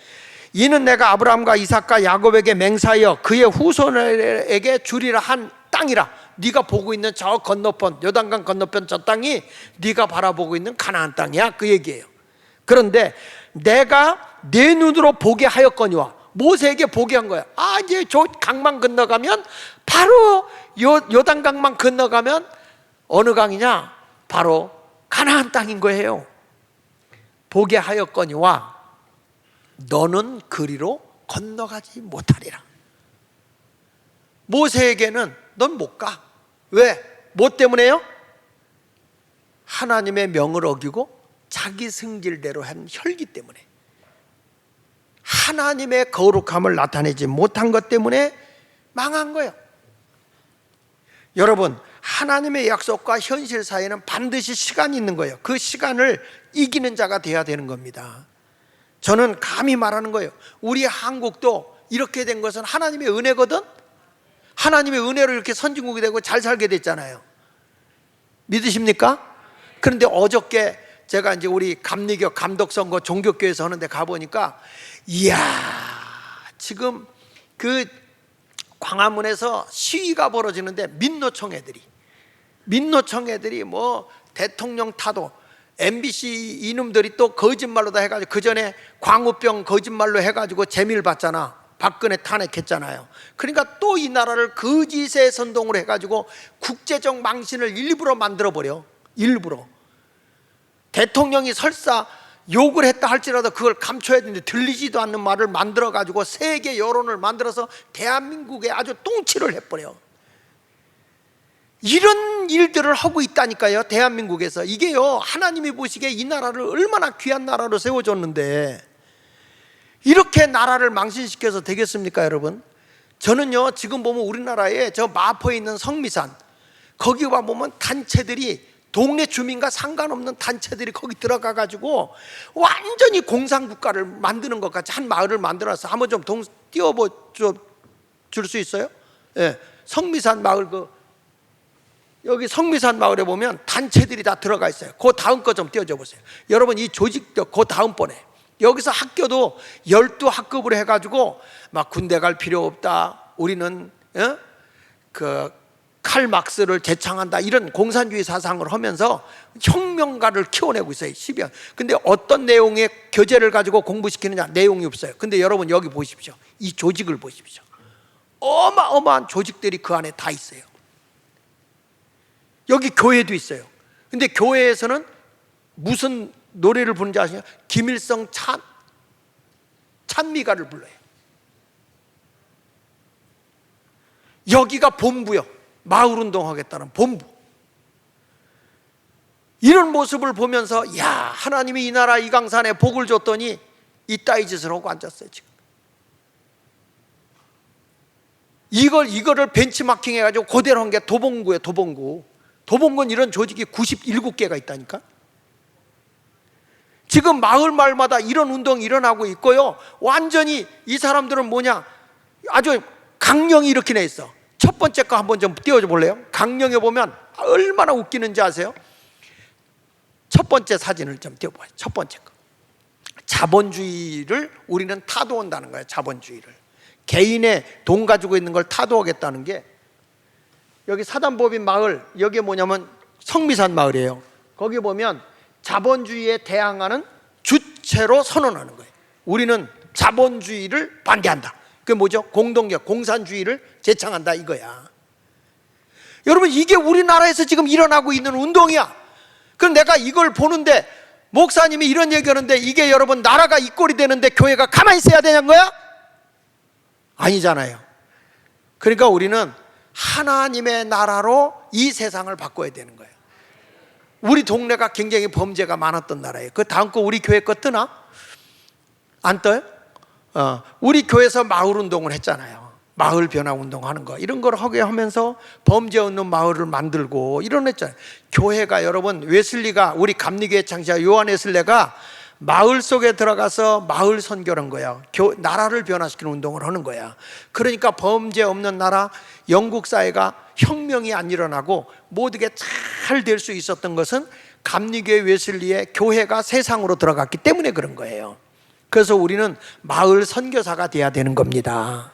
이는 내가 아브라함과 이삭과 야곱에게 맹세하여 그의 후손에게 주리라 한 땅이라. 네가 보고 있는 저 건너편, 요단강 건너편 저 땅이 네가 바라보고 있는 가나안 땅이야. 그 얘기예요. 그런데 내가 내 눈으로 보게 하였거니와. 모세에게 보게 한 거야. 이제 저 강만 건너가면 바로 요단강만 건너가면 어느 강이냐? 바로 가나안 땅인 거예요. 보게 하였거니와 너는 그리로 건너가지 못하리라. 모세에게는 넌 못 가. 왜? 뭐 때문에요? 하나님의 명을 어기고 자기 성질대로 한 혈기 때문에, 하나님의 거룩함을 나타내지 못한 것 때문에 망한 거예요. 여러분, 하나님의 약속과 현실 사이에는 반드시 시간이 있는 거예요. 그 시간을 이기는 자가 돼야 되는 겁니다. 저는 감히 말하는 거예요. 우리 한국도 이렇게 된 것은 하나님의 은혜거든. 하나님의 은혜로 이렇게 선진국이 되고 잘 살게 됐잖아요. 믿으십니까? 그런데 어저께 제가 이제 우리 감리교 감독선거 종교교회에서 하는데 가보니까, 이야, 지금 그 광화문에서 시위가 벌어지는데 민노총 애들이 뭐 대통령 타도, MBC 이놈들이 또 거짓말로 다 해가지고, 그 전에 광우병 거짓말로 해가지고 재미를 봤잖아. 박근혜 탄핵했잖아요. 그러니까 또 이 나라를 거짓의 선동으로 해가지고 국제적 망신을 일부러 만들어버려. 일부러. 대통령이 설사 욕을 했다 할지라도 그걸 감춰야 되는데 들리지도 않는 말을 만들어가지고 세계 여론을 만들어서 대한민국에 아주 똥칠을 해버려. 이런 일들을 하고 있다니까요. 대한민국에서. 이게요, 하나님이 보시기에 이 나라를 얼마나 귀한 나라로 세워줬는데 이렇게 나라를 망신시켜서 되겠습니까, 여러분? 저는요, 지금 보면 우리나라에 저 마포에 있는 성미산, 거기 보면 단체들이, 동네 주민과 상관없는 단체들이 거기 들어가가지고 완전히 공산국가를 만드는 것 같이 한 마을을 만들어서, 한번 좀 띄워줄 수 있어요? 예, 성미산 마을 여기 성미산 마을에 보면 단체들이 다 들어가 있어요. 그 다음 거 좀 띄워줘 보세요. 여러분 이 조직도 그 다음번에 여기서 학교도 12학급으로 해가지고 막 군대 갈 필요 없다, 우리는 그 칼막스를 제창한다, 이런 공산주의 사상을 하면서 혁명가를 키워내고 있어요. 10여. 근데 어떤 내용의 교재를 가지고 공부시키느냐, 내용이 없어요. 근데 여러분 여기 보십시오. 이 조직을 보십시오. 어마어마한 조직들이 그 안에 다 있어요. 여기 교회도 있어요. 근데 교회에서는 무슨 노래를 부르는지 아시냐? 김일성 찬미가를 불러요. 여기가 본부요. 마을운동하겠다는 본부. 이런 모습을 보면서 야, 하나님이 이 나라 이 강산에 복을 줬더니 이따위 짓을 하고 앉았어요. 지금 이거를 벤치마킹 해가지고 그대로 한 게 도봉구예요. 도봉구는 이런 조직이 97개가 있다니까. 지금 마을마다 이런 운동이 일어나고 있고요. 완전히 이 사람들은 뭐냐, 아주 강령이 이렇게 내 있어. 첫 번째 거 한번 좀 띄워줘 볼래요? 강령에 보면 얼마나 웃기는지 아세요? 첫 번째 사진을 좀 띄워봐요. 첫 번째 거. 자본주의를 우리는 타도한다는 거예요. 자본주의를. 개인의 돈 가지고 있는 걸 타도하겠다는 게, 여기 사단법인 마을, 여기에 뭐냐면 성미산 마을이에요. 거기 보면 자본주의에 대항하는 주체로 선언하는 거예요. 우리는 자본주의를 반대한다. 그게 뭐죠? 공동적 공산주의를 제창한다, 이거야. 여러분, 이게 우리나라에서 지금 일어나고 있는 운동이야. 그럼 내가 이걸 보는데 목사님이 이런 얘기하는데 이게 여러분 나라가 이 꼴이 되는데 교회가 가만히 있어야 되는 거야? 아니잖아요. 그러니까 우리는 하나님의 나라로 이 세상을 바꿔야 되는 거예요. 우리 동네가 굉장히 범죄가 많았던 나라예요. 그 다음 거 우리 교회 거 뜨나? 안 떠요? 우리 교회에서 마을 운동을 했잖아요. 마을 변화 운동하는 거, 이런 걸 하게 하면서 범죄 없는 마을을 만들고 이런 했잖아요. 교회가 여러분, 웨슬리가, 우리 감리교회 창시자 요한 웨슬리가 마을 속에 들어가서 마을 선교를 한 거야. 나라를 변화시키는 운동을 하는 거야. 그러니까 범죄 없는 나라, 영국 사회가 혁명이 안 일어나고 모두게 잘 될 수 있었던 것은 감리교회 웨슬리의 교회가 세상으로 들어갔기 때문에 그런 거예요. 그래서 우리는 마을 선교사가 돼야 되는 겁니다.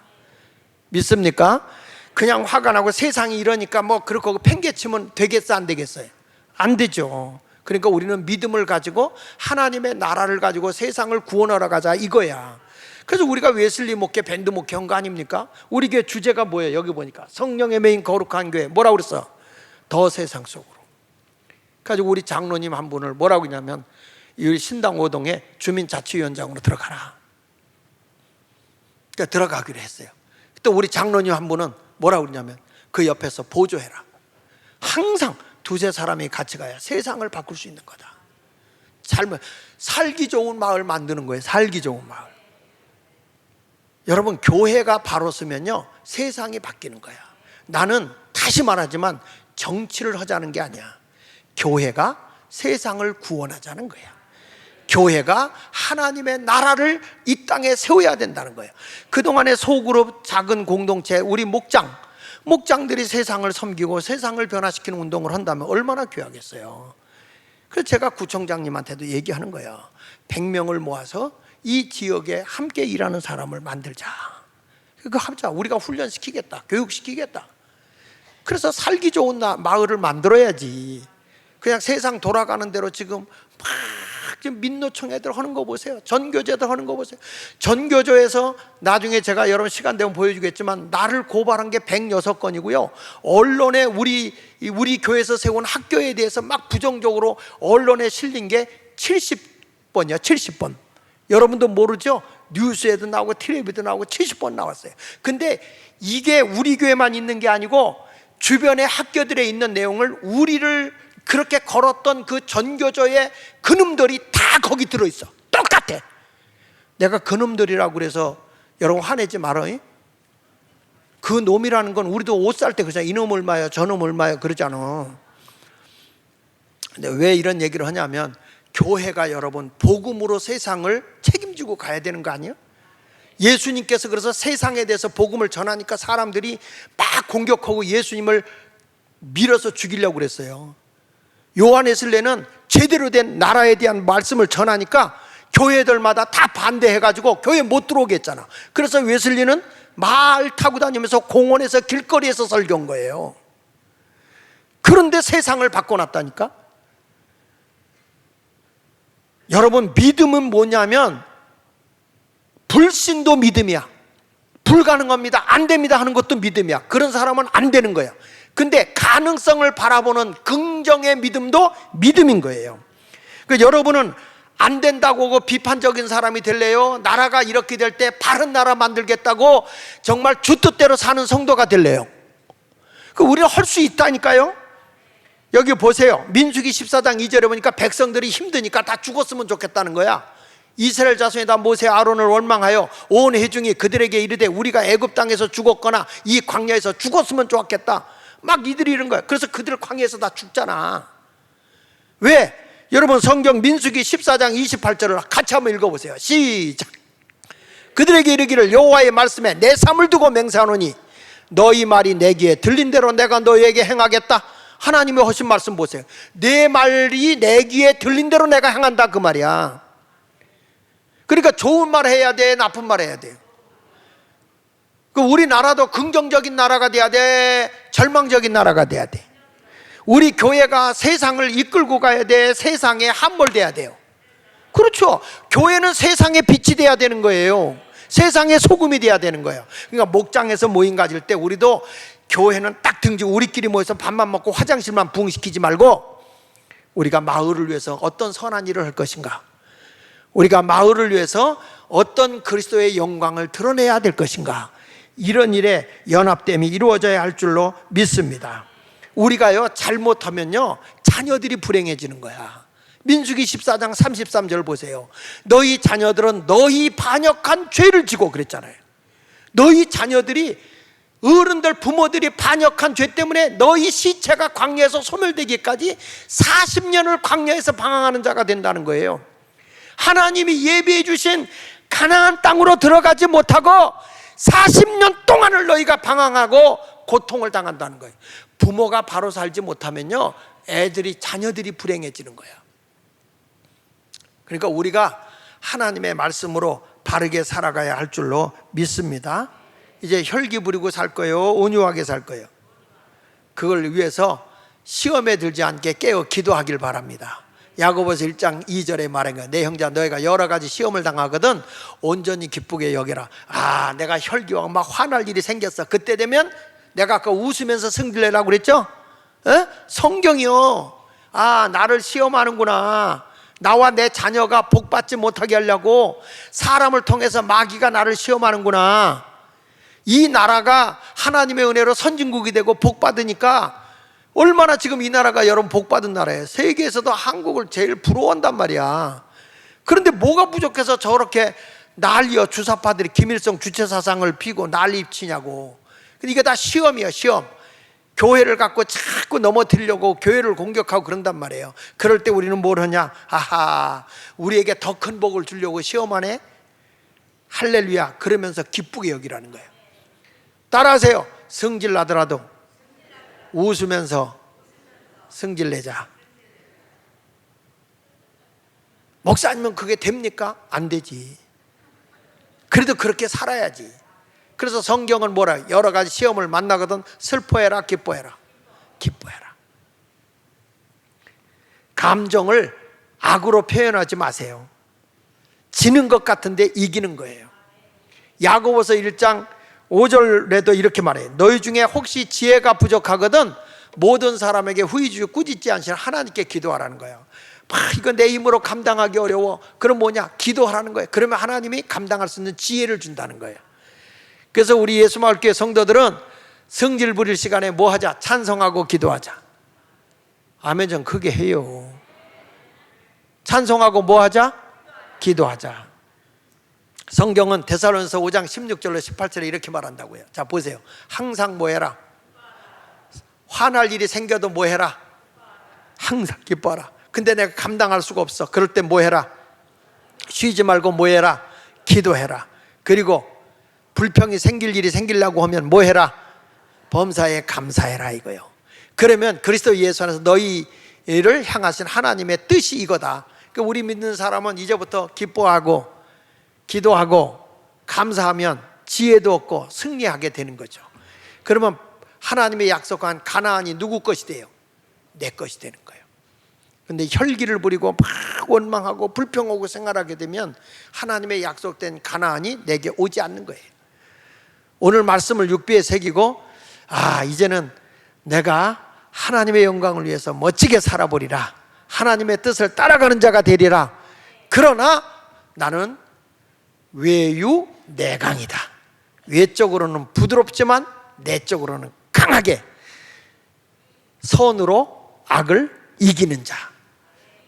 믿습니까? 그냥 화가 나고 세상이 이러니까 뭐 그렇고 팽개치면 되겠어, 안 되겠어요? 안 되죠. 그러니까 우리는 믿음을 가지고 하나님의 나라를 가지고 세상을 구원하러 가자, 이거야. 그래서 우리가 웨슬리 목회, 밴드 목회 한 거 아닙니까? 우리 교회 주제가 뭐예요? 여기 보니까 성령의 메인 거룩한 교회. 뭐라고 그랬어? 더 세상 속으로. 그래서 우리 장로님 한 분을 뭐라고 했냐면, 이 신당 5동에 주민자치위원장으로 들어가라. 그러니까 들어가기로 했어요. 또 우리 장로님 한 분은 뭐라고 그러냐면, 그 옆에서 보조해라. 항상 두세 사람이 같이 가야 세상을 바꿀 수 있는 거다. 살기 좋은 마을 만드는 거예요. 살기 좋은 마을. 여러분, 교회가 바로 서면요, 세상이 바뀌는 거야. 나는 다시 말하지만 정치를 하자는 게 아니야. 교회가 세상을 구원하자는 거야. 교회가 하나님의 나라를 이 땅에 세워야 된다는 거예요. 그동안의 소그룹, 작은 공동체, 우리 목장들이 세상을 섬기고 세상을 변화시키는 운동을 한다면 얼마나 귀하겠어요. 그래서 제가 구청장님한테도 얘기하는 거예요. 100명을 모아서 이 지역에 함께 일하는 사람을 만들자. 그거 하자. 우리가 훈련시키겠다, 교육시키겠다. 그래서 살기 좋은 마을을 만들어야지. 그냥 세상 돌아가는 대로 지금 막 지금 민노총 애들 하는 거 보세요. 전교조들 하는 거 보세요. 전교조에서 나중에 제가 여러분 시간 되면 보여주겠지만, 나를 고발한 게 106건이고요. 언론에 우리 교회에서 세운 학교에 대해서 막 부정적으로 언론에 실린 게 70번이야. 70번. 여러분도 모르죠? 뉴스에도 나오고 텔레비도 나오고 70번 나왔어요. 근데 이게 우리 교회만 있는 게 아니고 주변의 학교들에 있는 내용을, 우리를 그렇게 걸었던 그 전교조의 그놈들이 다 거기 들어있어. 똑같아. 내가 그놈들이라고 그래서 여러분 화내지 말아요. 그 놈이라는 건 우리도 옷 살 때 그러잖아. 이놈 얼마야, 저놈 얼마야 그러잖아. 근데 왜 이런 얘기를 하냐면, 교회가 여러분 복음으로 세상을 책임지고 가야 되는 거 아니에요? 예수님께서 그래서 세상에 대해서 복음을 전하니까 사람들이 막 공격하고 예수님을 밀어서 죽이려고 그랬어요. 요한 웨슬레는 제대로 된 나라에 대한 말씀을 전하니까 교회들마다 다 반대해가지고 교회 못 들어오게 했잖아. 그래서 웨슬리는 말 타고 다니면서 공원에서 길거리에서 설교한 거예요. 그런데 세상을 바꿔놨다니까. 여러분, 믿음은 뭐냐면 불신도 믿음이야. 불가능합니다, 안 됩니다 하는 것도 믿음이야. 그런 사람은 안 되는 거야. 근데 가능성을 바라보는 긍정의 믿음도 믿음인 거예요. 그러니까 여러분은 안 된다고 하고 비판적인 사람이 될래요? 나라가 이렇게 될 때 바른 나라 만들겠다고 정말 주 뜻대로 사는 성도가 될래요? 우리는 할 수 있다니까요. 여기 보세요. 민수기 14장 2절에 보니까 백성들이 힘드니까 다 죽었으면 좋겠다는 거야. 이스라엘 자손이 다 모세 아론을 원망하여 온 회중이 그들에게 이르되 우리가 애굽 땅에서 죽었거나 이 광야에서 죽었으면 좋았겠다. 막 이들이 이런 거야. 그래서 그들 광야에서 다 죽잖아. 왜? 여러분, 성경 민수기 14장 28절을 같이 한번 읽어보세요. 시작. 그들에게 이르기를 여호와의 말씀에 내 삶을 두고 맹세하노니 너희 말이 내 귀에 들린 대로 내가 너희에게 행하겠다. 하나님의 하신 말씀 보세요. 내 말이 내 귀에 들린 대로 내가 행한다, 그 말이야. 그러니까 좋은 말 해야 돼, 나쁜 말 해야 돼요. 우리나라도 긍정적인 나라가 돼야 돼, 절망적인 나라가 돼야 돼. 우리 교회가 세상을 이끌고 가야 돼, 세상에 함몰돼야 돼요. 그렇죠. 교회는 세상의 빛이 돼야 되는 거예요. 세상의 소금이 돼야 되는 거예요. 그러니까 목장에서 모임 가질 때 우리도 교회는 딱 등지고 우리끼리 모여서 밥만 먹고 화장실만 부흥시키지 말고 우리가 마을을 위해서 어떤 선한 일을 할 것인가, 우리가 마을을 위해서 어떤 그리스도의 영광을 드러내야 될 것인가, 이런 일에 연합됨이 이루어져야 할 줄로 믿습니다. 우리가요 잘못하면요 자녀들이 불행해지는 거야. 민수기 14장 33절 보세요. 너희 자녀들은 너희 반역한 죄를 지고, 그랬잖아요. 너희 자녀들이, 어른들 부모들이 반역한 죄 때문에 너희 시체가 광야에서 소멸되기까지 40년을 광야에서 방황하는 자가 된다는 거예요. 하나님이 예비해 주신 가나안 땅으로 들어가지 못하고 40년 동안을 너희가 방황하고 고통을 당한다는 거예요. 부모가 바로 살지 못하면요 자녀들이 불행해지는 거예요. 그러니까 우리가 하나님의 말씀으로 바르게 살아가야 할 줄로 믿습니다. 이제 혈기 부리고 살 거예요, 온유하게 살 거예요? 그걸 위해서 시험에 들지 않게 깨어 기도하길 바랍니다. 야고보서 1장 2절에 말한 거예요. 내 형제야, 너희가 여러 가지 시험을 당하거든 온전히 기쁘게 여겨라. 내가 혈기와 막 화날 일이 생겼어. 그때 되면 내가 아까 웃으면서 승질내라고 그랬죠? 성경이요. 나를 시험하는구나. 나와 내 자녀가 복받지 못하게 하려고 사람을 통해서 마귀가 나를 시험하는구나. 이 나라가 하나님의 은혜로 선진국이 되고 복받으니까 얼마나 지금 이 나라가 여러분 복받은 나라예요. 세계에서도 한국을 제일 부러워한단 말이야. 그런데 뭐가 부족해서 저렇게 난리여 주사파들이 김일성 주체사상을 피고 난리 치냐고. 이게 다 시험이에요, 시험. 교회를 갖고 자꾸 넘어뜨리려고 교회를 공격하고 그런단 말이에요. 그럴 때 우리는 뭘 하냐? 우리에게 더 큰 복을 주려고 시험하네? 할렐루야. 그러면서 기쁘게 여기라는 거예요. 따라하세요. 성질 나더라도 웃으면서 성질 내자. 목사님은 그게 됩니까? 안 되지. 그래도 그렇게 살아야지. 그래서 성경은 뭐라? 여러 가지 시험을 만나거든 슬퍼해라, 기뻐해라. 기뻐해라. 감정을 악으로 표현하지 마세요. 지는 것 같은데 이기는 거예요. 야고보서 1장 5절에도 이렇게 말해요. 너희 중에 혹시 지혜가 부족하거든 모든 사람에게 후히 주여 꾸짖지 않으시는 하나님께 기도하라는 거예요. 이거 내 힘으로 감당하기 어려워. 그럼 뭐냐? 기도하라는 거예요. 그러면 하나님이 감당할 수 있는 지혜를 준다는 거예요. 그래서 우리 예수마을교회 성도들은 성질 부릴 시간에 뭐 하자? 찬송하고 기도하자. 아멘. 좀 크게 해요. 찬송하고 뭐 하자? 기도하자. 성경은 데살로니가서 5장 16절로 18절에 이렇게 말한다고요. 자 보세요. 항상 뭐 해라? 화날 일이 생겨도 뭐 해라? 항상 기뻐하라. 근데 내가 감당할 수가 없어. 그럴 때 뭐 해라? 쉬지 말고 뭐 해라? 기도해라. 그리고 불평이 생길 일이 생기려고 하면 뭐 해라? 범사에 감사해라 이거요. 그러면 그리스도 예수 안에서 너희를 향하신 하나님의 뜻이 이거다. 그러니까 우리 믿는 사람은 이제부터 기뻐하고 기도하고 감사하면 지혜도 얻고 승리하게 되는 거죠. 그러면 하나님의 약속한 가나안이 누구 것이 돼요? 내 것이 되는 거예요. 근데 혈기를 부리고 막 원망하고 불평하고 생활하게 되면 하나님의 약속된 가나안이 내게 오지 않는 거예요. 오늘 말씀을 육비에 새기고 이제는 내가 하나님의 영광을 위해서 멋지게 살아보리라. 하나님의 뜻을 따라가는 자가 되리라. 그러나 나는 외유내강이다. 외적으로는 부드럽지만 내적으로는 강하게 선으로 악을 이기는 자.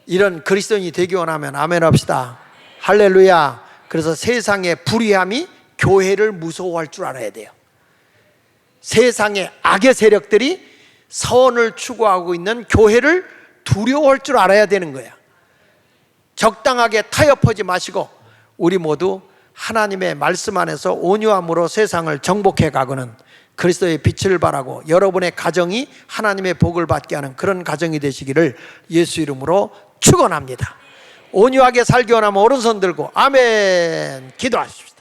이런 그리스도인이 되기 원하면 아멘 합시다. 할렐루야. 그래서 세상의 불의함이 교회를 무서워할 줄 알아야 돼요. 세상의 악의 세력들이 선을 추구하고 있는 교회를 두려워할 줄 알아야 되는 거야. 적당하게 타협하지 마시고 우리 모두 하나님의 말씀 안에서 온유함으로 세상을 정복해 가고는 그리스도의 빛을 발하고 여러분의 가정이 하나님의 복을 받게 하는 그런 가정이 되시기를 예수 이름으로 축원합니다. 온유하게 살기 원하면 오른손 들고 아멘 기도하십시오.